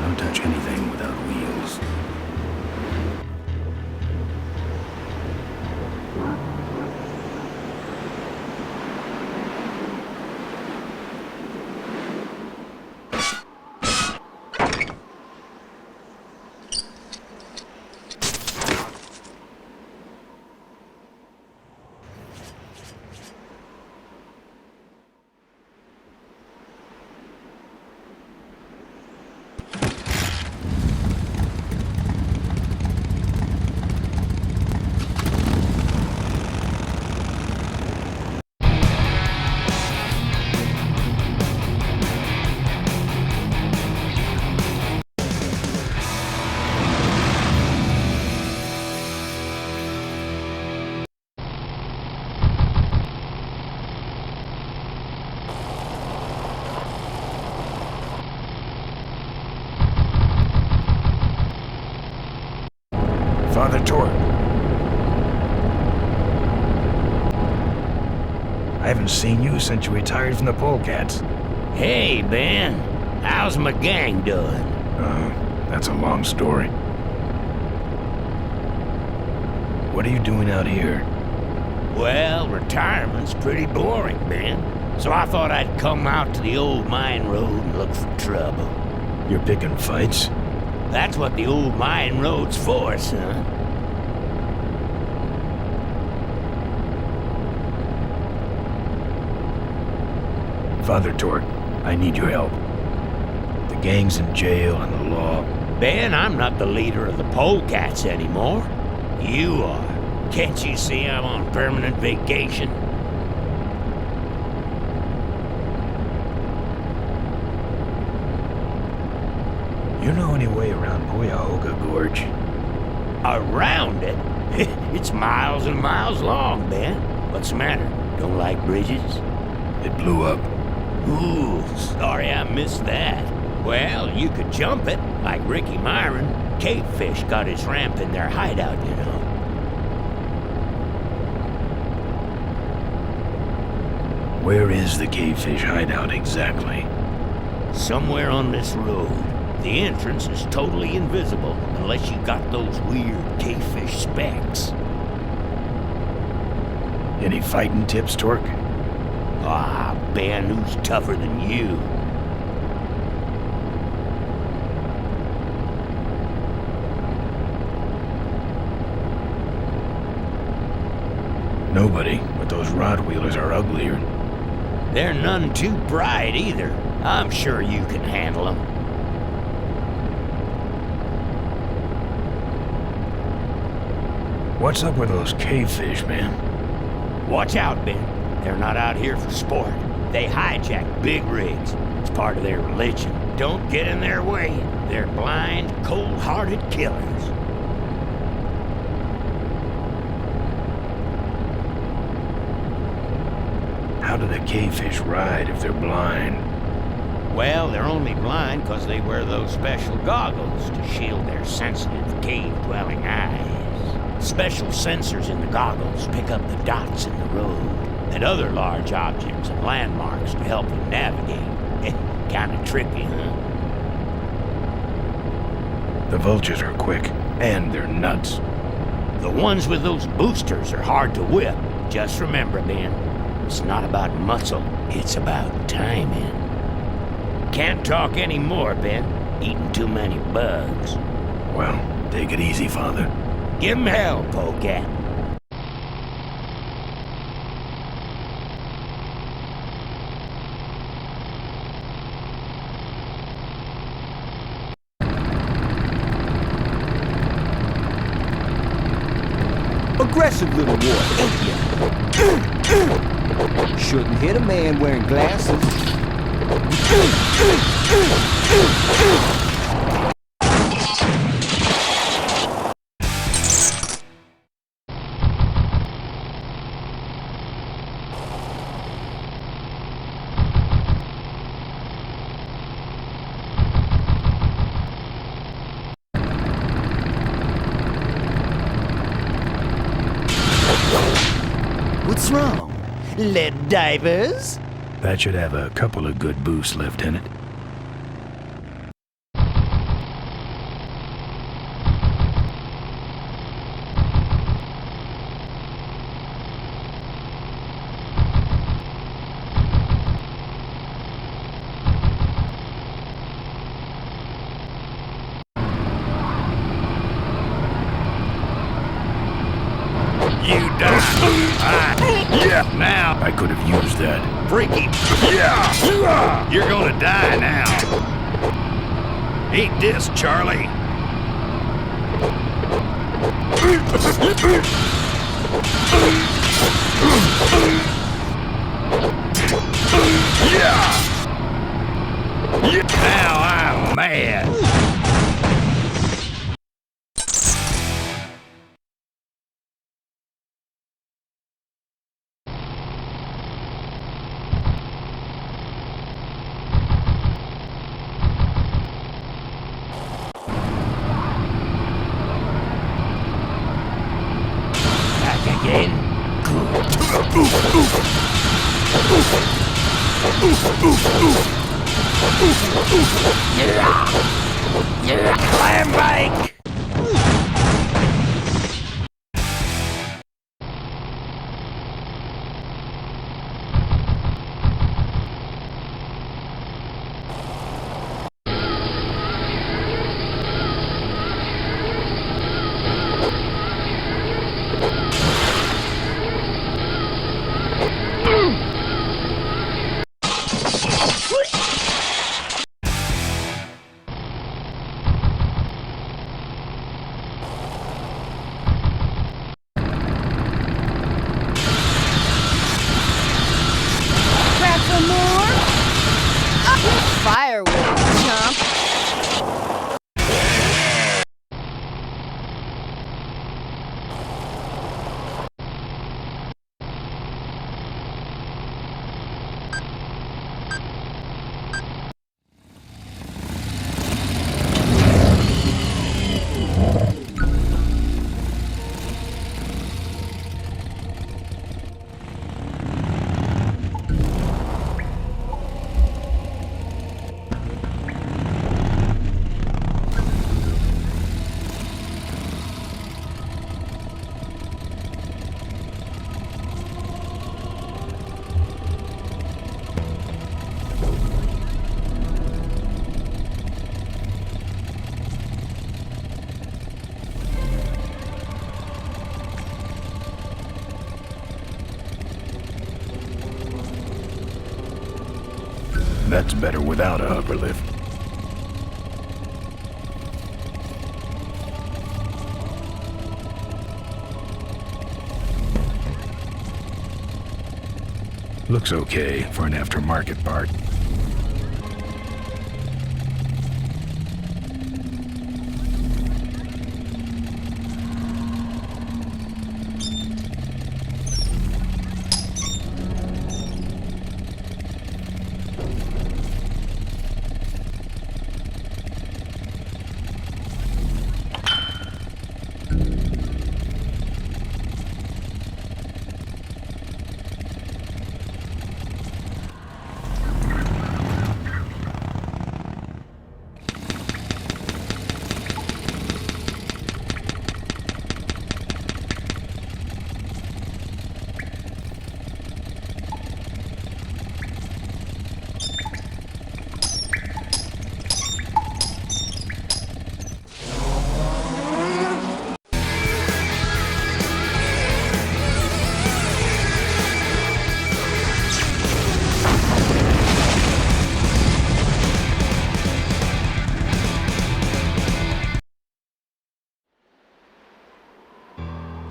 A: Don't touch anything without wheels. Father Torque. I haven't seen you since you retired from the polecats.
B: Hey, Ben. How's my gang doing?
A: That's a long story. What are you doing out here?
B: Well, retirement's pretty boring, Ben. So I thought I'd come out to the old mine road and look for trouble.
A: You're picking fights?
B: That's what the old mine road's for, son.
A: Father Torque, I need your help. The gang's in jail and the law.
B: Ben, I'm not the leader of the polecats anymore. You are. Can't you see I'm on permanent vacation?
A: You know any way around Cuyahoga Gorge?
B: Around it? It's miles and miles long, Ben. What's the matter? Don't like bridges?
A: It blew up.
B: Ooh, sorry I missed that. Well, you could jump it, like Ricky Myron. Cavefish got his ramp in their hideout, you know.
A: Where is the Cavefish hideout exactly?
B: Somewhere on this road. The entrance is totally invisible unless you got those weird Cavefish specs.
A: Any fighting tips, Torque?
B: Ah, Ben, who's tougher than you?
A: Nobody, but those rod wheelers are uglier.
B: They're none too bright either. I'm sure you can handle them.
A: What's up with those cavefish, man?
B: Watch out, Ben. They're not out here for sport. They hijack big rigs. It's part of their religion. Don't get in their way. They're blind, cold-hearted killers.
A: How do the cavefish ride if they're blind?
B: Well, they're only blind because they wear those special goggles to shield their sensitive, cave-dwelling eyes. Special sensors in the goggles pick up the dots in the road and other large objects and landmarks to help them navigate. Kinda tricky, huh?
A: The vultures are quick, and they're nuts.
B: The ones with those boosters are hard to whip. Just remember, Ben, it's not about muscle, it's about timing. Can't talk anymore, Ben. Eating too many bugs.
A: Well, take it easy, Father.
B: Give 'em hell, Polecat.
P: Aggressive little boy, ain't ya? Shouldn't hit a man wearing glasses.
B: What's wrong? Lead divers?
A: That should have a couple of good boosts left in it.
B: You die. Yeah, now.
A: I could have used that.
B: Freaky. Yeah. You're gonna die now. Eat this, Charlie. Yeah. Now I'm mad. Clam bake!
Q: Firewood, chump.
A: That's better without a upper lift. Looks okay for an aftermarket part.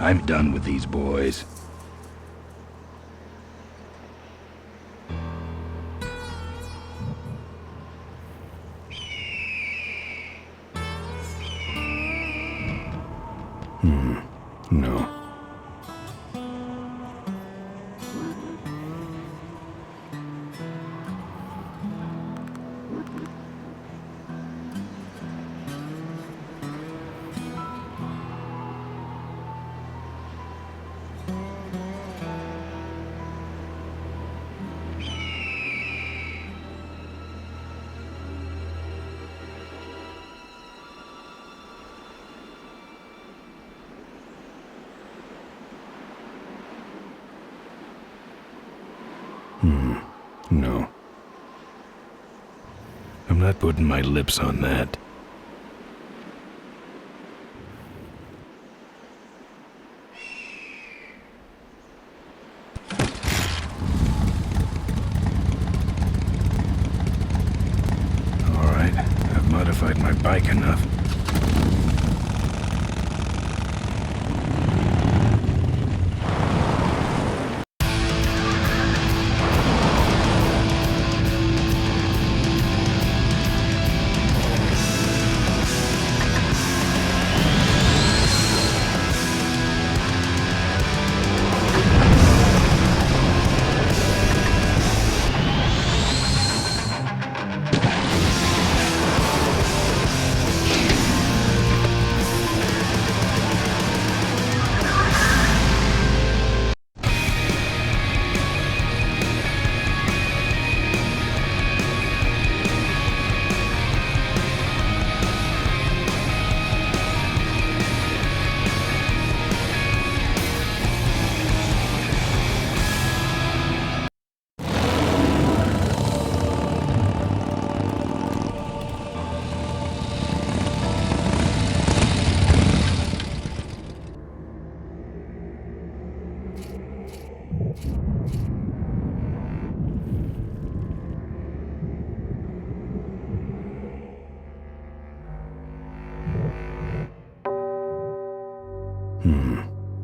A: I'm done with these boys. No. No. I'm not putting my lips on that. All right, I've modified my bike enough.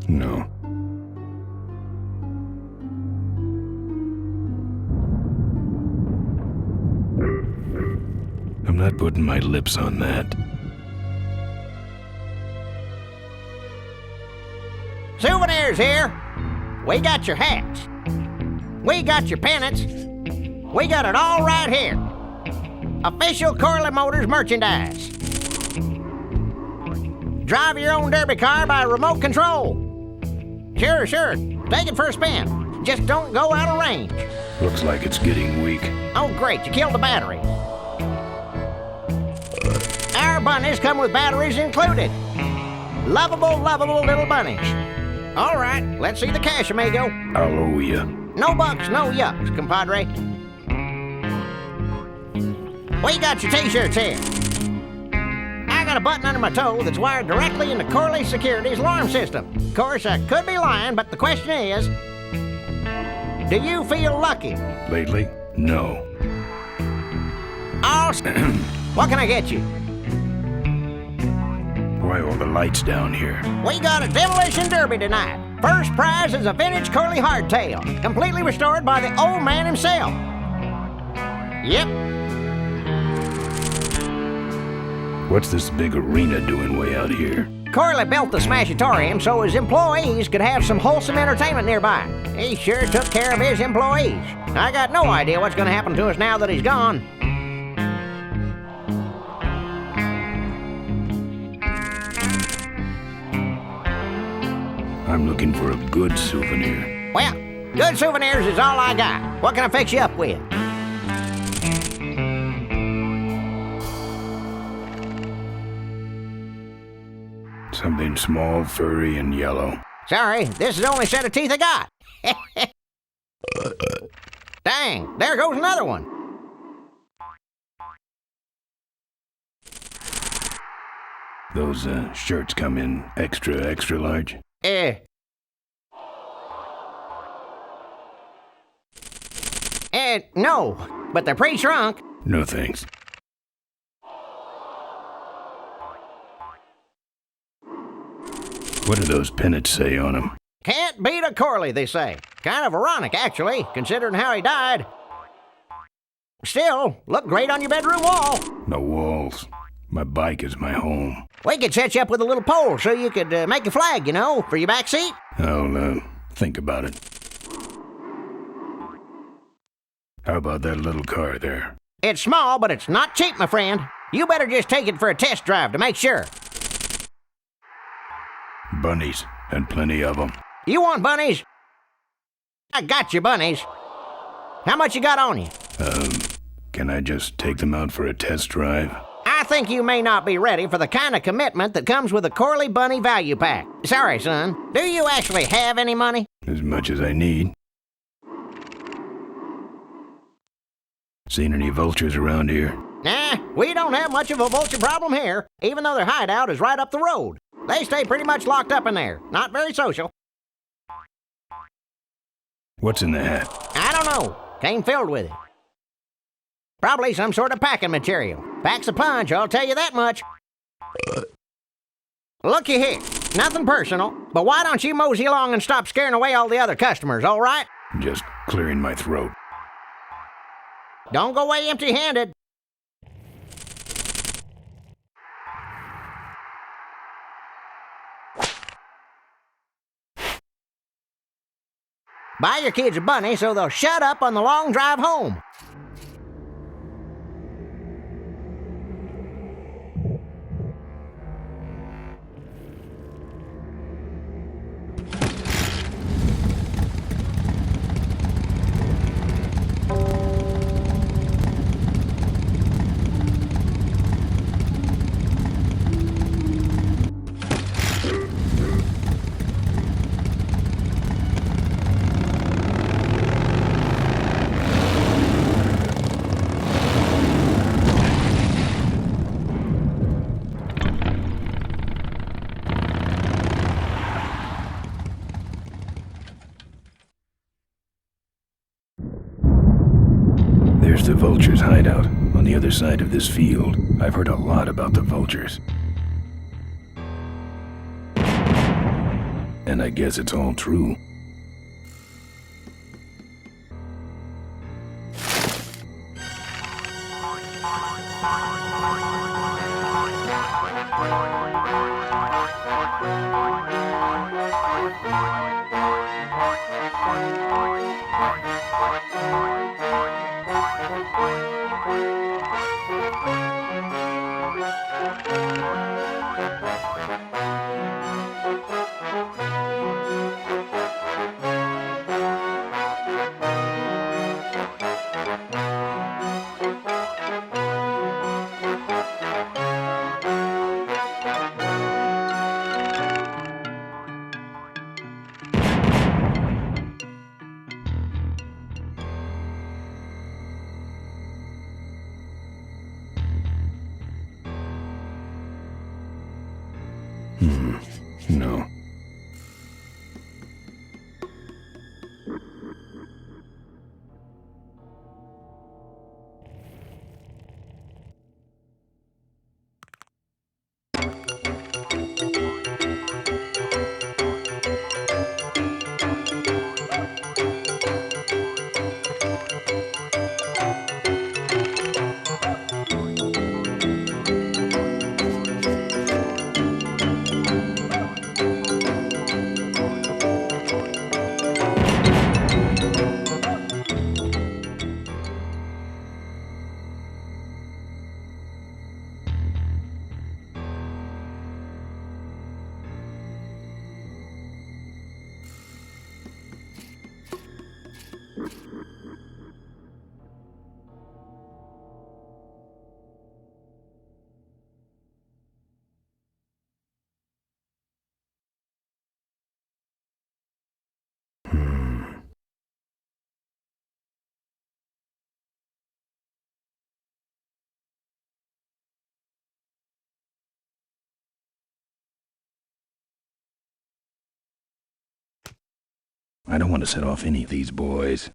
A: No. I'm not putting my lips on that.
B: Souvenirs here. We got your hats. We got your pennants. We got it all right here. Official Corley Motors merchandise. Drive your own derby car by remote control. Sure. Take it for a spin. Just don't go out of range.
A: Looks like it's getting weak.
B: Oh, great. You killed the battery. Our bunnies come with batteries included. Lovable little bunnies. All right, let's see the cash, amigo.
A: I'll owe you.
B: No bucks, no yucks, compadre. We got your t-shirts here. I got a button under my toe that's wired directly into Corley Security's alarm system. Of course, I could be lying, but the question is, do you feel lucky?
A: Lately? No.
B: Awesome. What can I get you?
A: Why all the lights down here?
B: We got a Demolition Derby tonight. First prize is a vintage Corley hardtail, completely restored by the old man himself. Yep.
A: What's this big arena doing way out here?
B: Corley built the Smashatorium so his employees could have some wholesome entertainment nearby. He sure took care of his employees. I got no idea what's going to happen to us now that he's gone.
A: I'm looking for a good souvenir.
B: Well, good souvenirs is all I got. What can I fix you up with?
A: Something small, furry, and yellow.
B: Sorry, this is the only set of teeth I got. Dang, there goes another one.
A: Those shirts come in extra large?
B: No, but they're pretty shrunk.
A: No thanks. What do those pennants say on them?
B: Can't beat a Corley, they say. Kind of ironic, actually, considering how he died. Still, look great on your bedroom wall.
A: No walls. My bike is my home.
B: We could set you up with a little pole so you could make a flag, you know, for your back seat.
A: I'll think about it. How about that little car there?
B: It's small, but it's not cheap, my friend. You better just take it for a test drive to make sure.
A: Bunnies, and plenty of them.
B: You want bunnies? I got you bunnies. How much you got on you?
A: Can I just take them out for a test drive?
B: I think you may not be ready for the kind of commitment that comes with a Corley Bunny value pack. Sorry, son. Do you actually have any money?
A: As much as I need. Seen any vultures around here?
B: Nah, we don't have much of a vulture problem here, even though their hideout is right up the road. They stay pretty much locked up in there. Not very social.
A: What's in the hat?
B: I don't know. Came filled with it. Probably some sort of packing material. Packs a punch, I'll tell you that much. Looky here. Nothing personal, but why don't you mosey along and stop scaring away all the other customers, all right?
A: Just clearing my throat.
B: Don't go away empty-handed. Buy your kids a bunny so they'll shut up on the long drive home.
A: There's the vultures' hideout on the other side of this field. I've heard a lot about the vultures. And I guess it's all true. I don't want to set off any of these boys.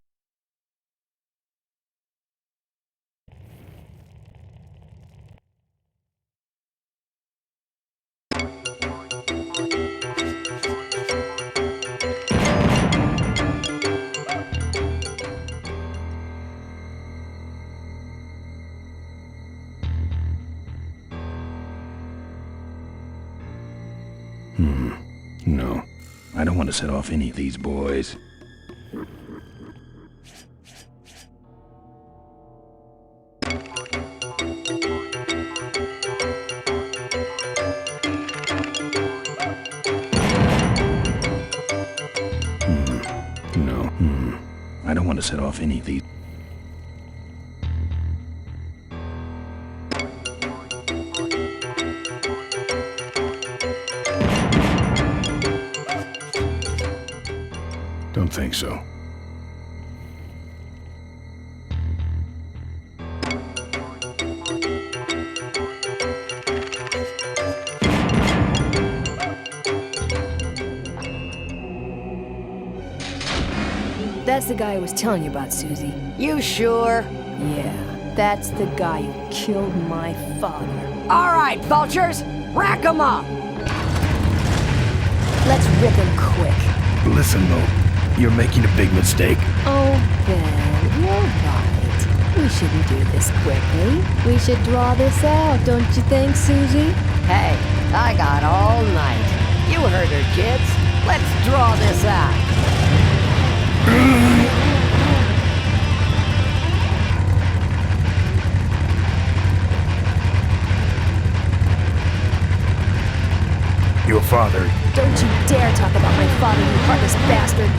A: No, I don't want to set off any of these boys. No, I don't want to set off any of these. Don't think so.
K: That's the guy I was telling you about, Susie.
R: You sure?
K: Yeah, that's the guy who killed my father.
R: All right, vultures, rack 'em up.
K: Let's rip him quick.
A: Listen, Mo, you're making a big mistake.
K: Oh, Ben, you're right. We shouldn't do this quickly. We should draw this out, don't you think, Susie?
R: Hey, I got all night. You heard her, kids. Let's draw this out.
A: Your father.
K: Don't you dare talk about my father, you heartless bastard.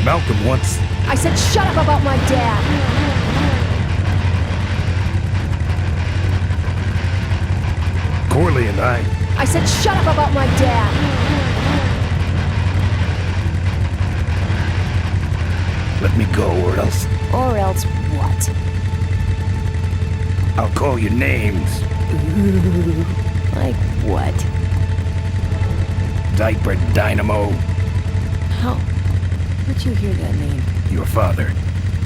A: Malcolm once.
K: I said shut up about my dad.
A: Corley and
K: I said shut up about my dad.
A: Let me go, or else
K: Or else what?
A: I'll call you names.
K: Ooh, like what?
A: Diaper Dynamo.
K: How? Where'd you hear that name?
A: Your father.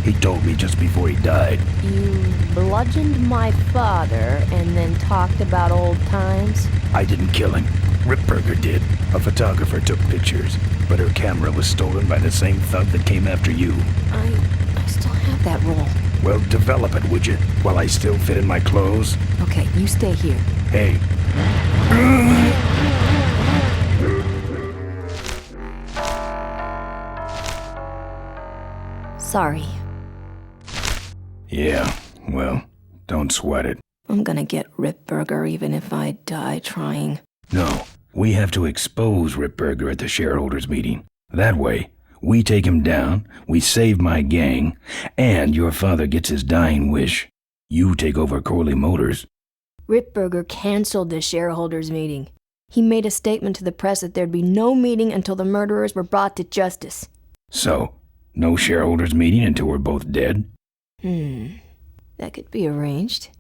A: He told me just before he died.
K: You bludgeoned my father and then talked about old times?
A: I didn't kill him. Ripburger did. A photographer took pictures, but her camera was stolen by the same thug that came after you.
K: I still have that roll.
A: Well, develop it, would you? While I still fit in my clothes?
K: Okay, you stay here.
A: Hey.
K: Sorry.
A: Yeah, well, don't sweat it.
K: I'm gonna get Ripburger even if I die trying.
A: No, we have to expose Ripburger at the shareholders meeting. That way, we take him down, we save my gang, and your father gets his dying wish. You take over Corley Motors.
K: Ripburger canceled the shareholders meeting. He made a statement to the press that there'd be no meeting until the murderers were brought to justice.
A: So, no shareholders meeting until we're both dead?
K: That could be arranged.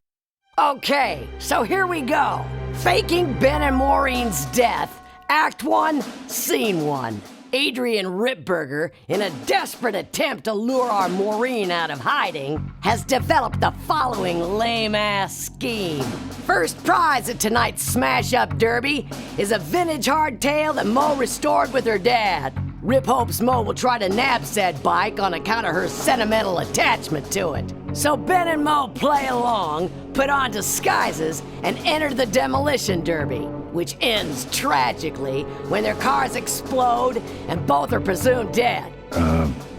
R: Okay, so here we go. Faking Ben and Maureen's death. Act 1, Scene 1. Adrian Ripburger, in a desperate attempt to lure our Maureen out of hiding, has developed the following lame-ass scheme. First prize at tonight's smash-up derby is a vintage hardtail that Mo restored with her dad. Rip hopes Mo will try to nab said bike on account of her sentimental attachment to it. So Ben and Mo play along, put on disguises, and enter the Demolition Derby, which ends tragically when their cars explode and both are presumed dead.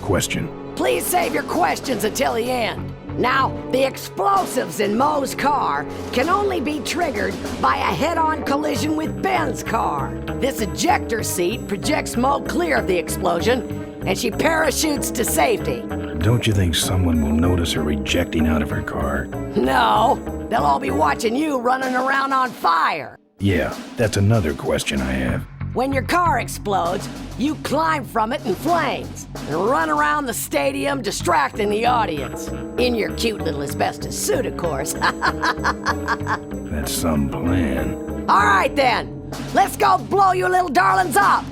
A: Question.
R: Please save your questions until the end. Now, the explosives in Mo's car can only be triggered by a head-on collision with Ben's car. This ejector seat projects Mo clear of the explosion, and she parachutes to safety.
A: Don't you think someone will notice her ejecting out of her car?
R: No, they'll all be watching you running around on fire.
A: Yeah, that's another question I have.
R: When your car explodes, you climb from it in flames and run around the stadium distracting the audience. In your cute little asbestos suit, of course.
A: That's some plan.
R: All right, then. Let's go blow you little darlings up.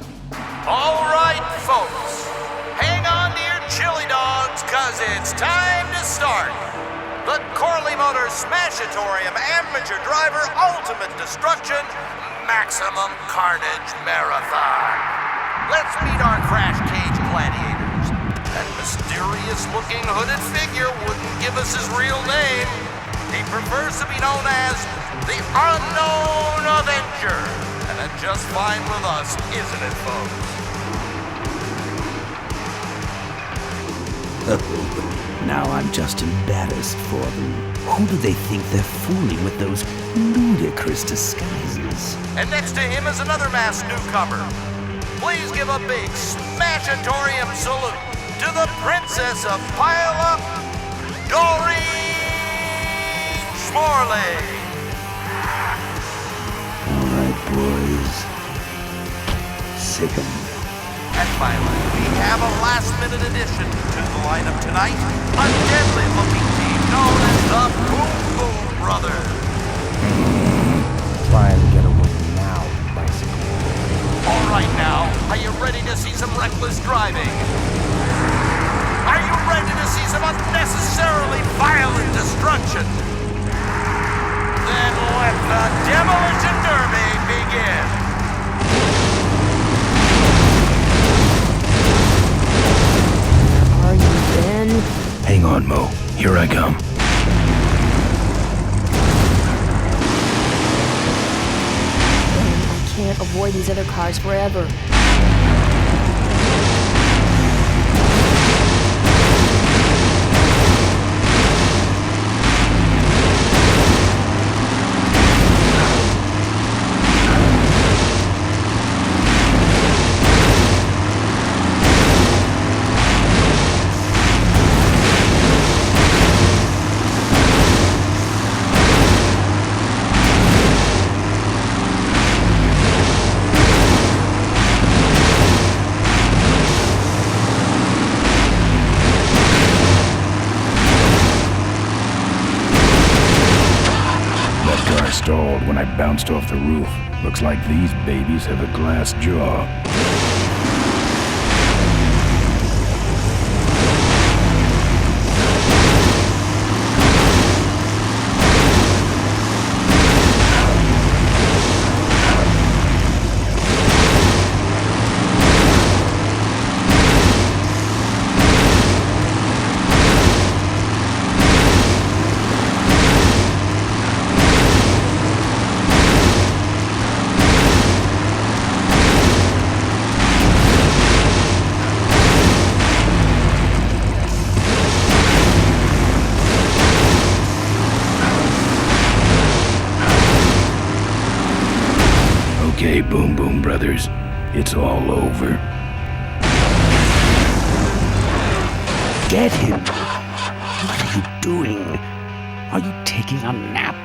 L: All right, folks. Hang on to your chili dogs, cause it's time to start. The Corley Motors Smashatorium Amateur Driver Ultimate Destruction Maximum Carnage Marathon. Let's meet our crash cage gladiators. That mysterious-looking hooded figure wouldn't give us his real name. He prefers to be known as the Unknown Avenger. And that's just fine with us, isn't it, folks?
C: Now I'm just embarrassed for them. Who do they think they're fooling with those ludicrous disguises?
L: And next to him is another masked newcomer. Please give a big Smashatorium salute to the Princess of Pile-Up, Doreen Schmorley.
C: All right, boys. Sick 'em.
L: And finally, we have a last-minute addition to the lineup tonight, a deadly-looking team known as the Boom Boom Brothers.
G: Try and get away now, bicycle.
L: All right now, are you ready to see some reckless driving? Are you ready to see some unnecessarily violent destruction? Then let the Demolition Derby begin.
K: Are you Ben?
A: Hang on, Mo. Here I come.
K: I can't avoid these other cars forever.
A: Stalled when I bounced off the roof. Looks like these babies have a glass jaw. Okay, Boom Boom Brothers, it's all over.
C: Get him! What are you doing? Are you taking a nap?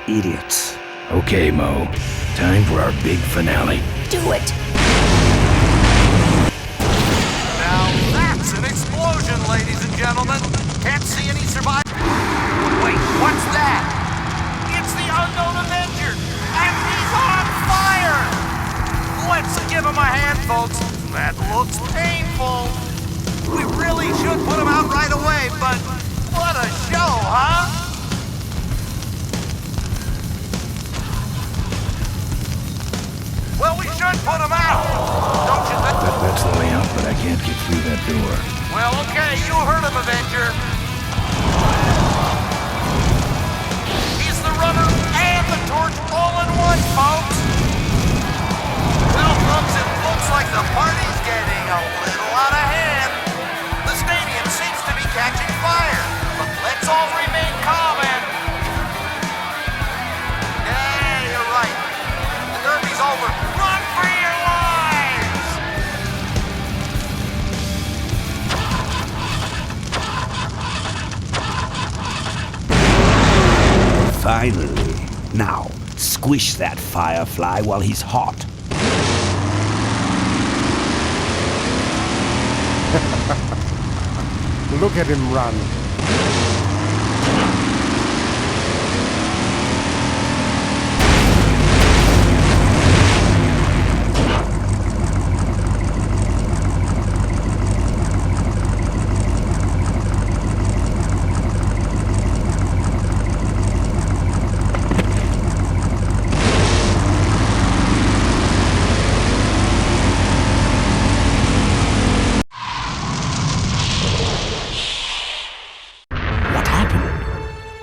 C: Idiots.
A: Okay, Mo. Time for our big finale.
C: Do it!
L: Now that's an explosion, ladies and gentlemen. Can't see any survivors. Wait, what's that? It's the Unknown Avenger, and he's on fire! Let's give him a hand, folks. That looks painful. We really should put him out right away, but what a show, huh? Well, we should put him out, don't you think?
A: That's the way out, but I can't get through that door.
L: Well, okay, you heard him, Avenger. He's the runner and the torch all in one, folks. Well, folks, it looks like the party's getting a little out of hand. The stadium seems to be catching fire, but let's all remain calm and... Yeah, you're right. The derby's over. Run for your lives!
C: Finally. Now, Squish that firefly while he's hot.
G: Look at him run.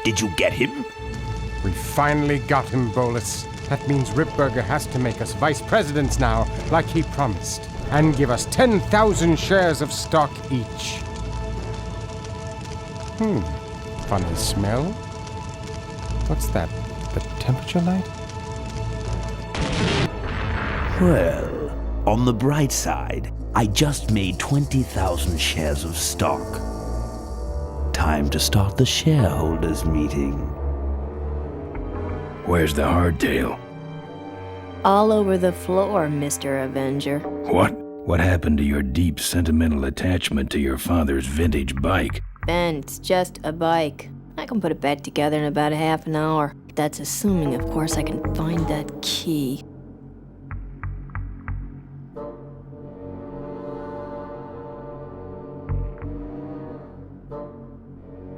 C: Did you get him?
G: We finally got him, Bolus. That means Ripburger has to make us vice presidents now, like he promised, and give us 10,000 shares of stock each. Funny smell. What's that? The temperature light?
C: Well, on the bright side, I just made 20,000 shares of stock. Time to start the shareholders meeting.
A: Where's the hardtail?
K: All over the floor, Mr. Avenger.
A: What? What happened to your deep sentimental attachment to your father's vintage bike?
K: Ben, it's just a bike. I can put it back together in about a half an hour. That's assuming, of course, I can find that key.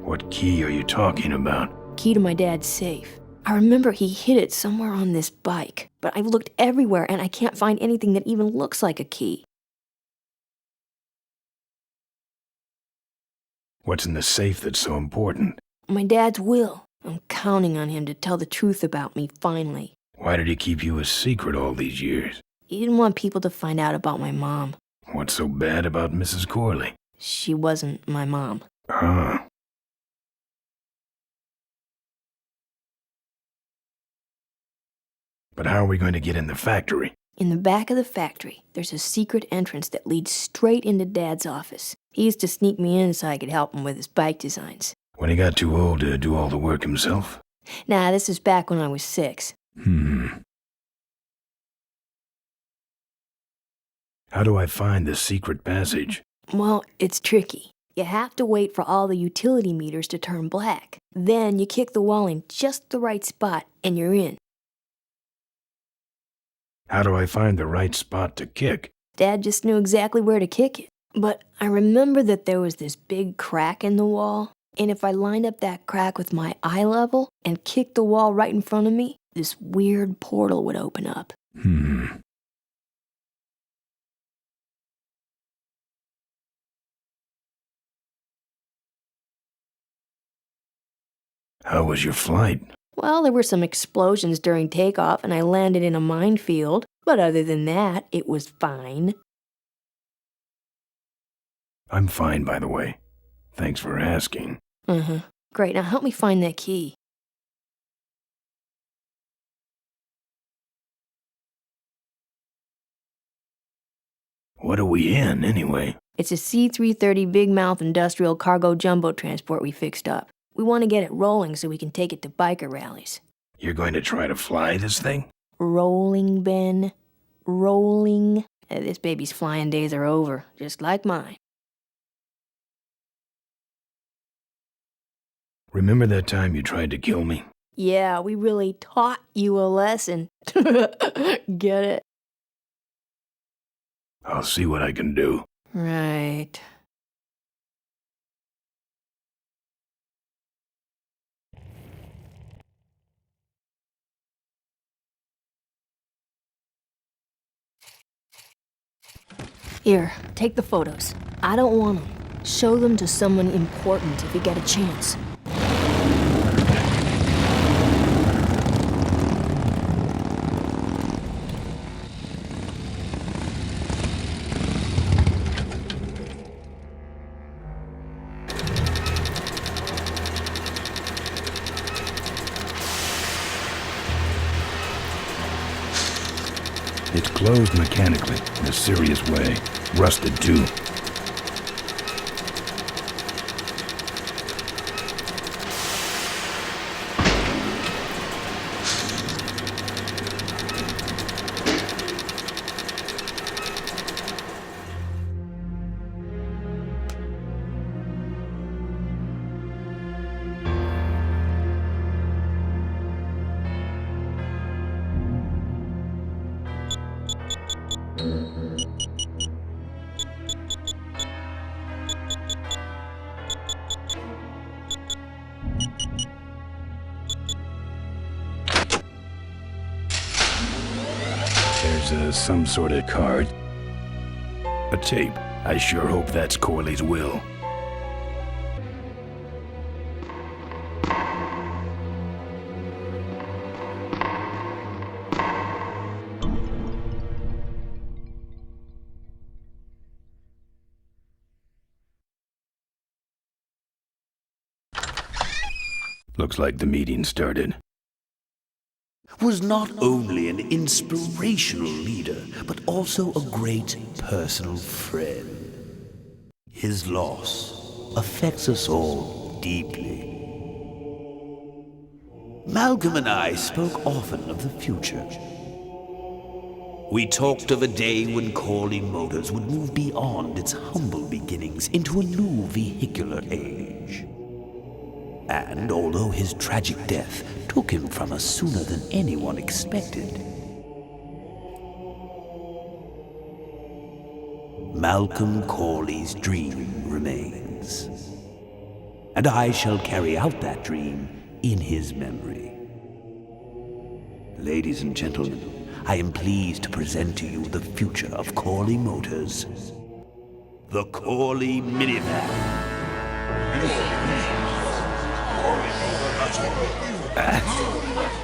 A: What key are you talking about?
K: Key to my dad's safe. I remember he hid it somewhere on this bike, but I've looked everywhere and I can't find anything that even looks like a key.
A: What's in the safe that's so important?
K: My dad's will. I'm counting on him to tell the truth about me, finally.
A: Why did he keep you a secret all these years?
K: He didn't want people to find out about my mom.
A: What's so bad about Mrs. Corley?
K: She wasn't my mom.
A: Ah. But how are we going to get in the factory?
K: In the back of the factory, there's a secret entrance that leads straight into Dad's office. He used to sneak me in so I could help him with his bike designs.
A: When he got too old to do all the work himself?
K: Nah, this is back when I was 6.
A: How do I find the secret passage?
K: Well, it's tricky. You have to wait for all the utility meters to turn black. Then you kick the wall in just the right spot, and you're in.
A: How do I find the right spot to kick?
K: Dad just knew exactly where to kick it. But I remember that there was this big crack in the wall, and if I lined up that crack with my eye level and kicked the wall right in front of me, this weird portal would open up.
A: How was your flight?
K: Well, there were some explosions during takeoff, and I landed in a minefield. But other than that, it was fine.
A: I'm fine, by the way. Thanks for asking.
K: Great, now help me find that key.
A: What are we in, anyway?
K: It's a C-330 Big Mouth industrial cargo jumbo transport we fixed up. We want to get it rolling so we can take it to biker rallies.
A: You're going to try to fly this thing?
K: Rolling, Ben. Rolling. This baby's flying days are over, just like mine.
A: Remember that time you tried to kill me?
K: Yeah, we really taught you a lesson. Get it?
A: I'll see what I can do.
K: Right. Here, take the photos. I don't want them. Show them to someone important if you get a chance.
A: It's closed mechanically, in a serious way. Rusted, too. us some sort of card. A tape. I sure hope that's Corley's will. Looks like the meeting started.
C: Was not only an inspirational leader, but also a great personal friend. His loss affects us all deeply. Malcolm and I spoke often of the future. We talked of a day when Corley Motors would move beyond its humble beginnings into a new vehicular age. And although his tragic death took him from us sooner than anyone expected, Malcolm Corley's dream remains. And I shall carry out that dream in his memory. Ladies and gentlemen, I am pleased to present to you the future of Corley Motors. The Corley Minivan.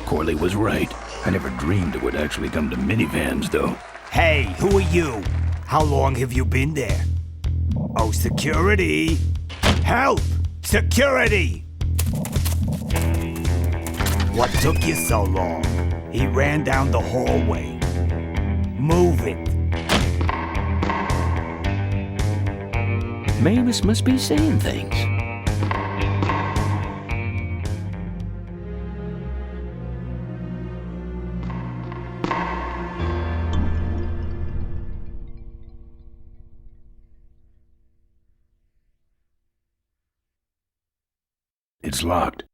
A: Corley was right. I never dreamed it would actually come to minivans, though.
B: Hey, who are you? How long have you been there? Oh, security! Help! Security! What took you so long? He ran down the hallway. Move it.
C: Mavis must be saying things.
A: It's locked.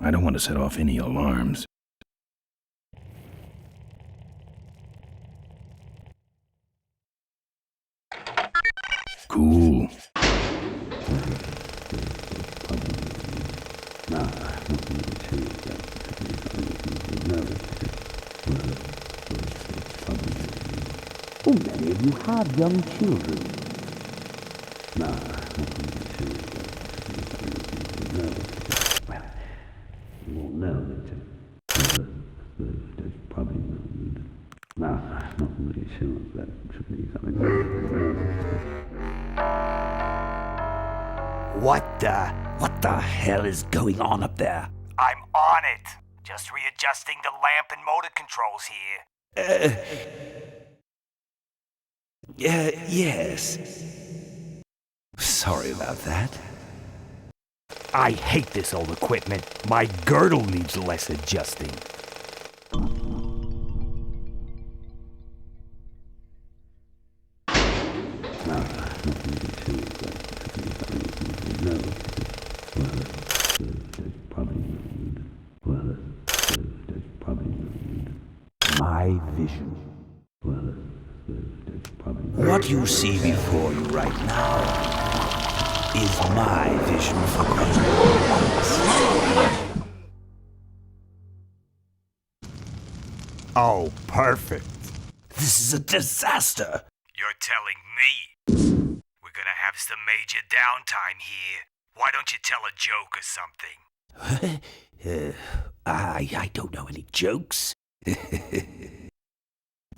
A: I don't want to set off any alarms. Cool.
C: Oh, many of you have young children. What the hell is going on up there?
B: I'm on it. Just readjusting the lamp and motor controls here.
C: Yes. Sorry about that.
B: I hate this old equipment. My girdle needs less adjusting.
C: My vision. What you see before you right now is my vision for
B: Oh, perfect.
C: This is a disaster.
B: You're telling me. We're gonna have some major downtime here. Why don't you tell a joke or something?
C: I don't know any jokes.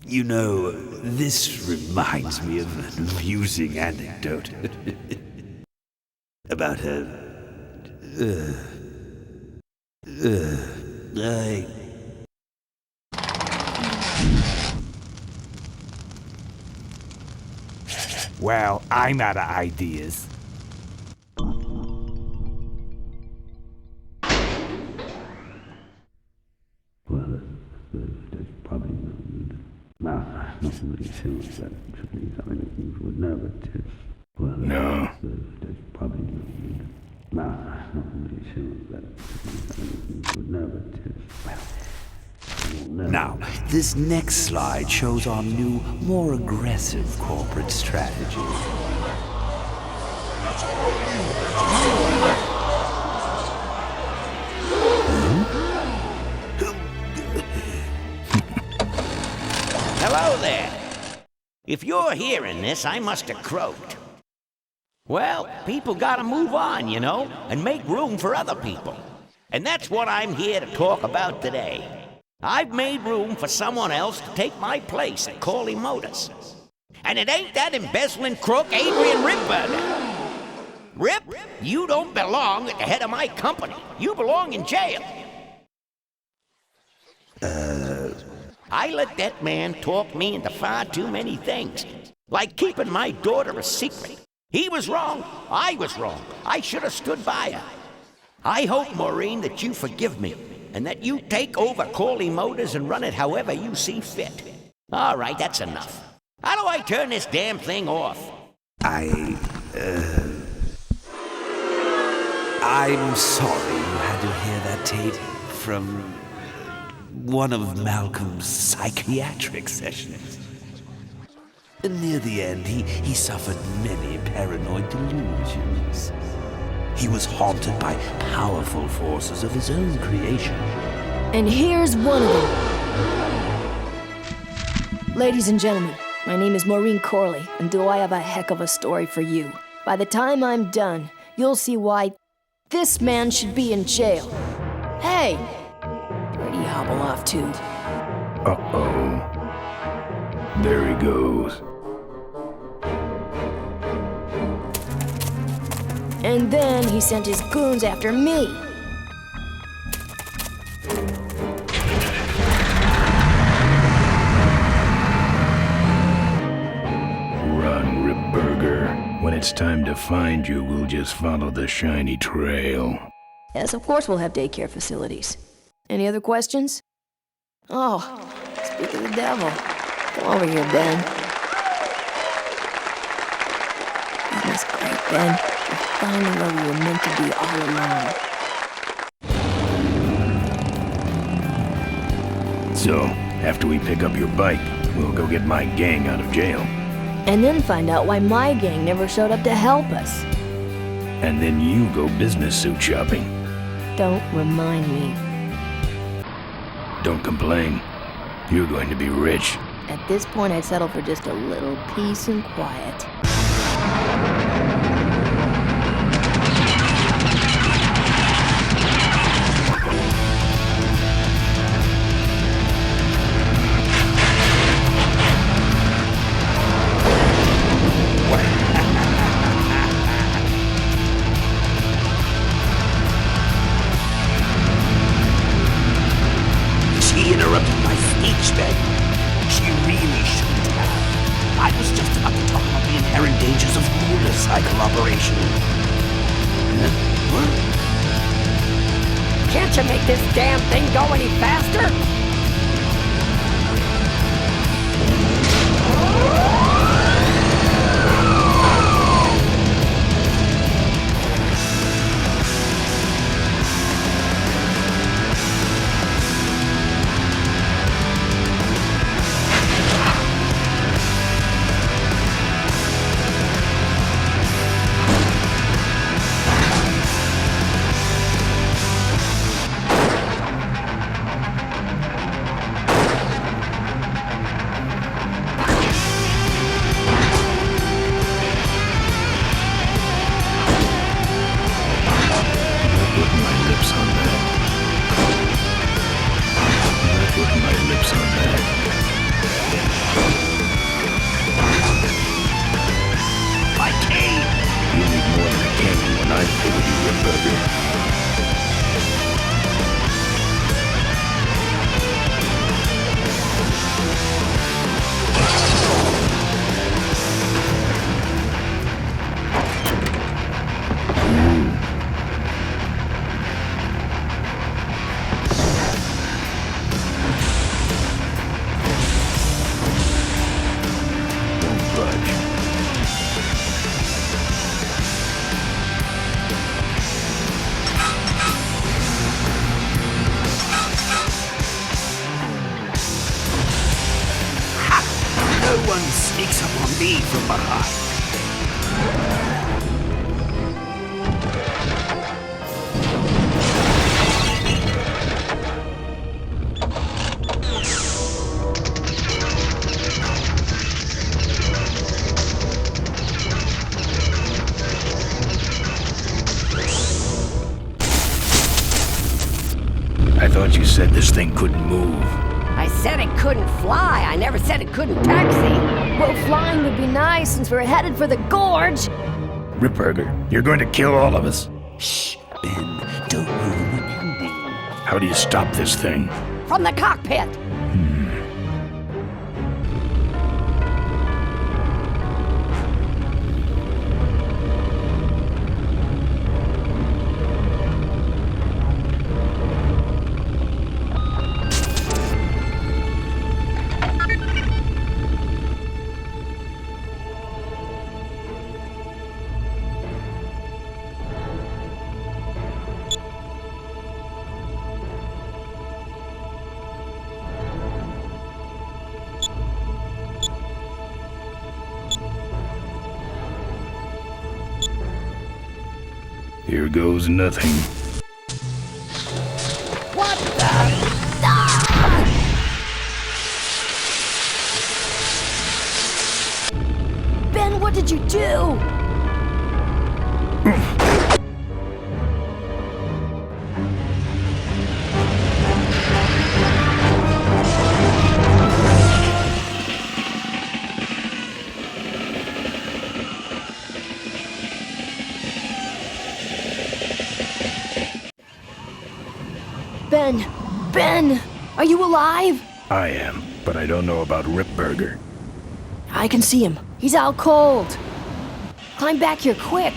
C: You know, this reminds me of an amusing anecdote about
B: Well, I'm out of ideas.
A: No.
C: Now, this next slide shows our new, more aggressive corporate strategy.
B: Hello there. If you're hearing this, I must have croaked. Well, people gotta move on, you know, and make room for other people. And that's what I'm here to talk about today. I've made room for someone else to take my place at Corley Motors. And it ain't that embezzling crook Adrian Ripburger. Rip, you don't belong at the head of my company. You belong in jail. I let that man talk me into far too many things, like keeping my daughter a secret. He was wrong. I was wrong. I should have stood by her. I hope, Maureen, that you forgive me, and that you take over Corley Motors and run it however you see fit. All right, that's enough. How do I turn this damn thing off?
C: I'm sorry you had to hear that tape from one of Malcolm's psychiatric sessions. Near the end, he suffered many paranoid delusions. He was haunted by powerful forces of his own creation.
K: And here's one of them. Ladies and gentlemen, my name is Maureen Corley, and do I have a heck of a story for you. By the time I'm done, you'll see why this man should be in jail. Hey! Where'd he hobble off to?
A: Uh-oh. There he goes.
K: And then he sent his goons after me.
A: Run, Ripburger. When it's time to find you, we'll just follow the shiny trail.
K: Yes, of course we'll have daycare facilities. Any other questions? Oh, speak of the devil. Come over here, Ben. Goodness great, Ben. You're finally where we were meant to be all along.
A: So, after we pick up your bike, we'll go get my gang out of jail.
K: And then find out why my gang never showed up to help us.
A: And then you go business suit shopping.
K: Don't remind me.
A: Don't complain. You're going to be rich.
K: At this point, I'd settle for just a little peace and quiet.
C: She interrupted my speech, Ben. She really shouldn't have. I was just about to talk about the inherent dangers of motorcycle operation. What?
R: Can't you make this damn thing go any faster?
C: Sneaks up on me from behind.
A: I thought you said this thing couldn't move.
R: I said it couldn't fly. I never said it couldn't taxi.
K: Well, flying would be nice since we're headed for the Gorge.
A: Ripburger, you're going to kill all of us.
C: Shh, Ben, don't ruin the ending.
A: How do you stop this thing?
R: From the cockpit.
A: Here goes nothing.
R: What the?
K: Ben, what did you do? Ben, are you alive?
A: I am, but I don't know about Ripburger.
K: I can see him. He's out cold. Climb back here quick.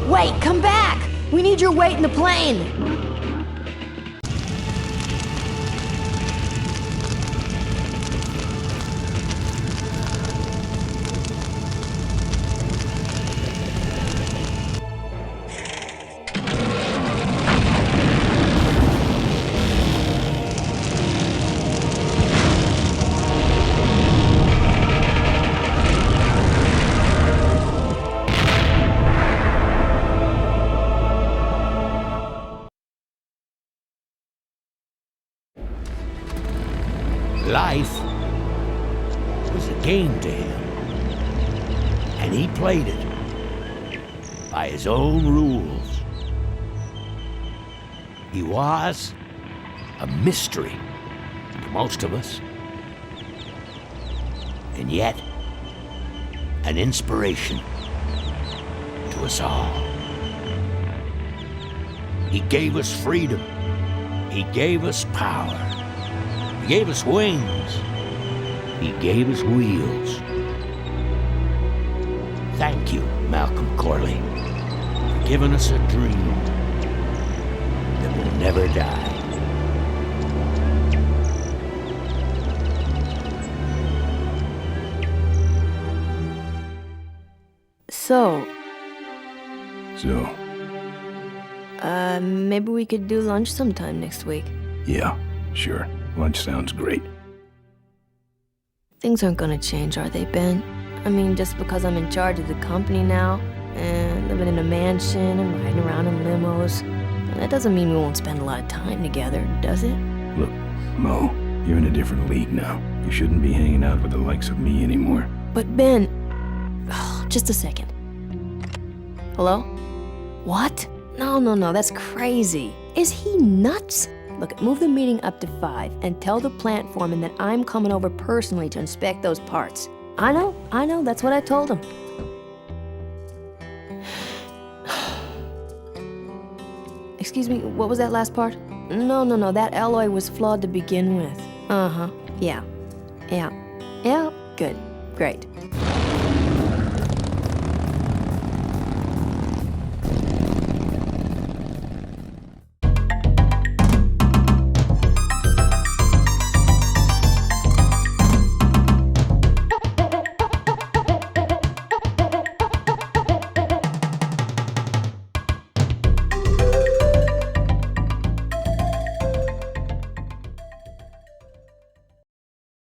K: Wait, come back! We need your weight in the plane!
B: Life was a game to him, and he played it by his own rules. He was a mystery to most of us, and yet an inspiration to us all. He gave us freedom. He gave us power. He gave us wings. He gave us wheels. Thank you, Malcolm Corley, for giving us a dream that will never die.
K: So, maybe we could do lunch sometime next week.
A: Yeah, sure. Lunch sounds great.
K: Things aren't gonna change, are they, Ben? I mean, just because I'm in charge of the company now, and living in a mansion and riding around in limos, that doesn't mean we won't spend a lot of time together, does it?
A: Look, Mo, you're in a different league now. You shouldn't be hanging out with the likes of me anymore.
K: But Ben... just a second. Hello? What? No, that's crazy. Is he nuts? Look, move the meeting up to 5 and tell the plant foreman that I'm coming over personally to inspect those parts. I know, that's what I told him. Excuse me, what was that last part? No, that alloy was flawed to begin with. Yeah. Yeah, good. Great.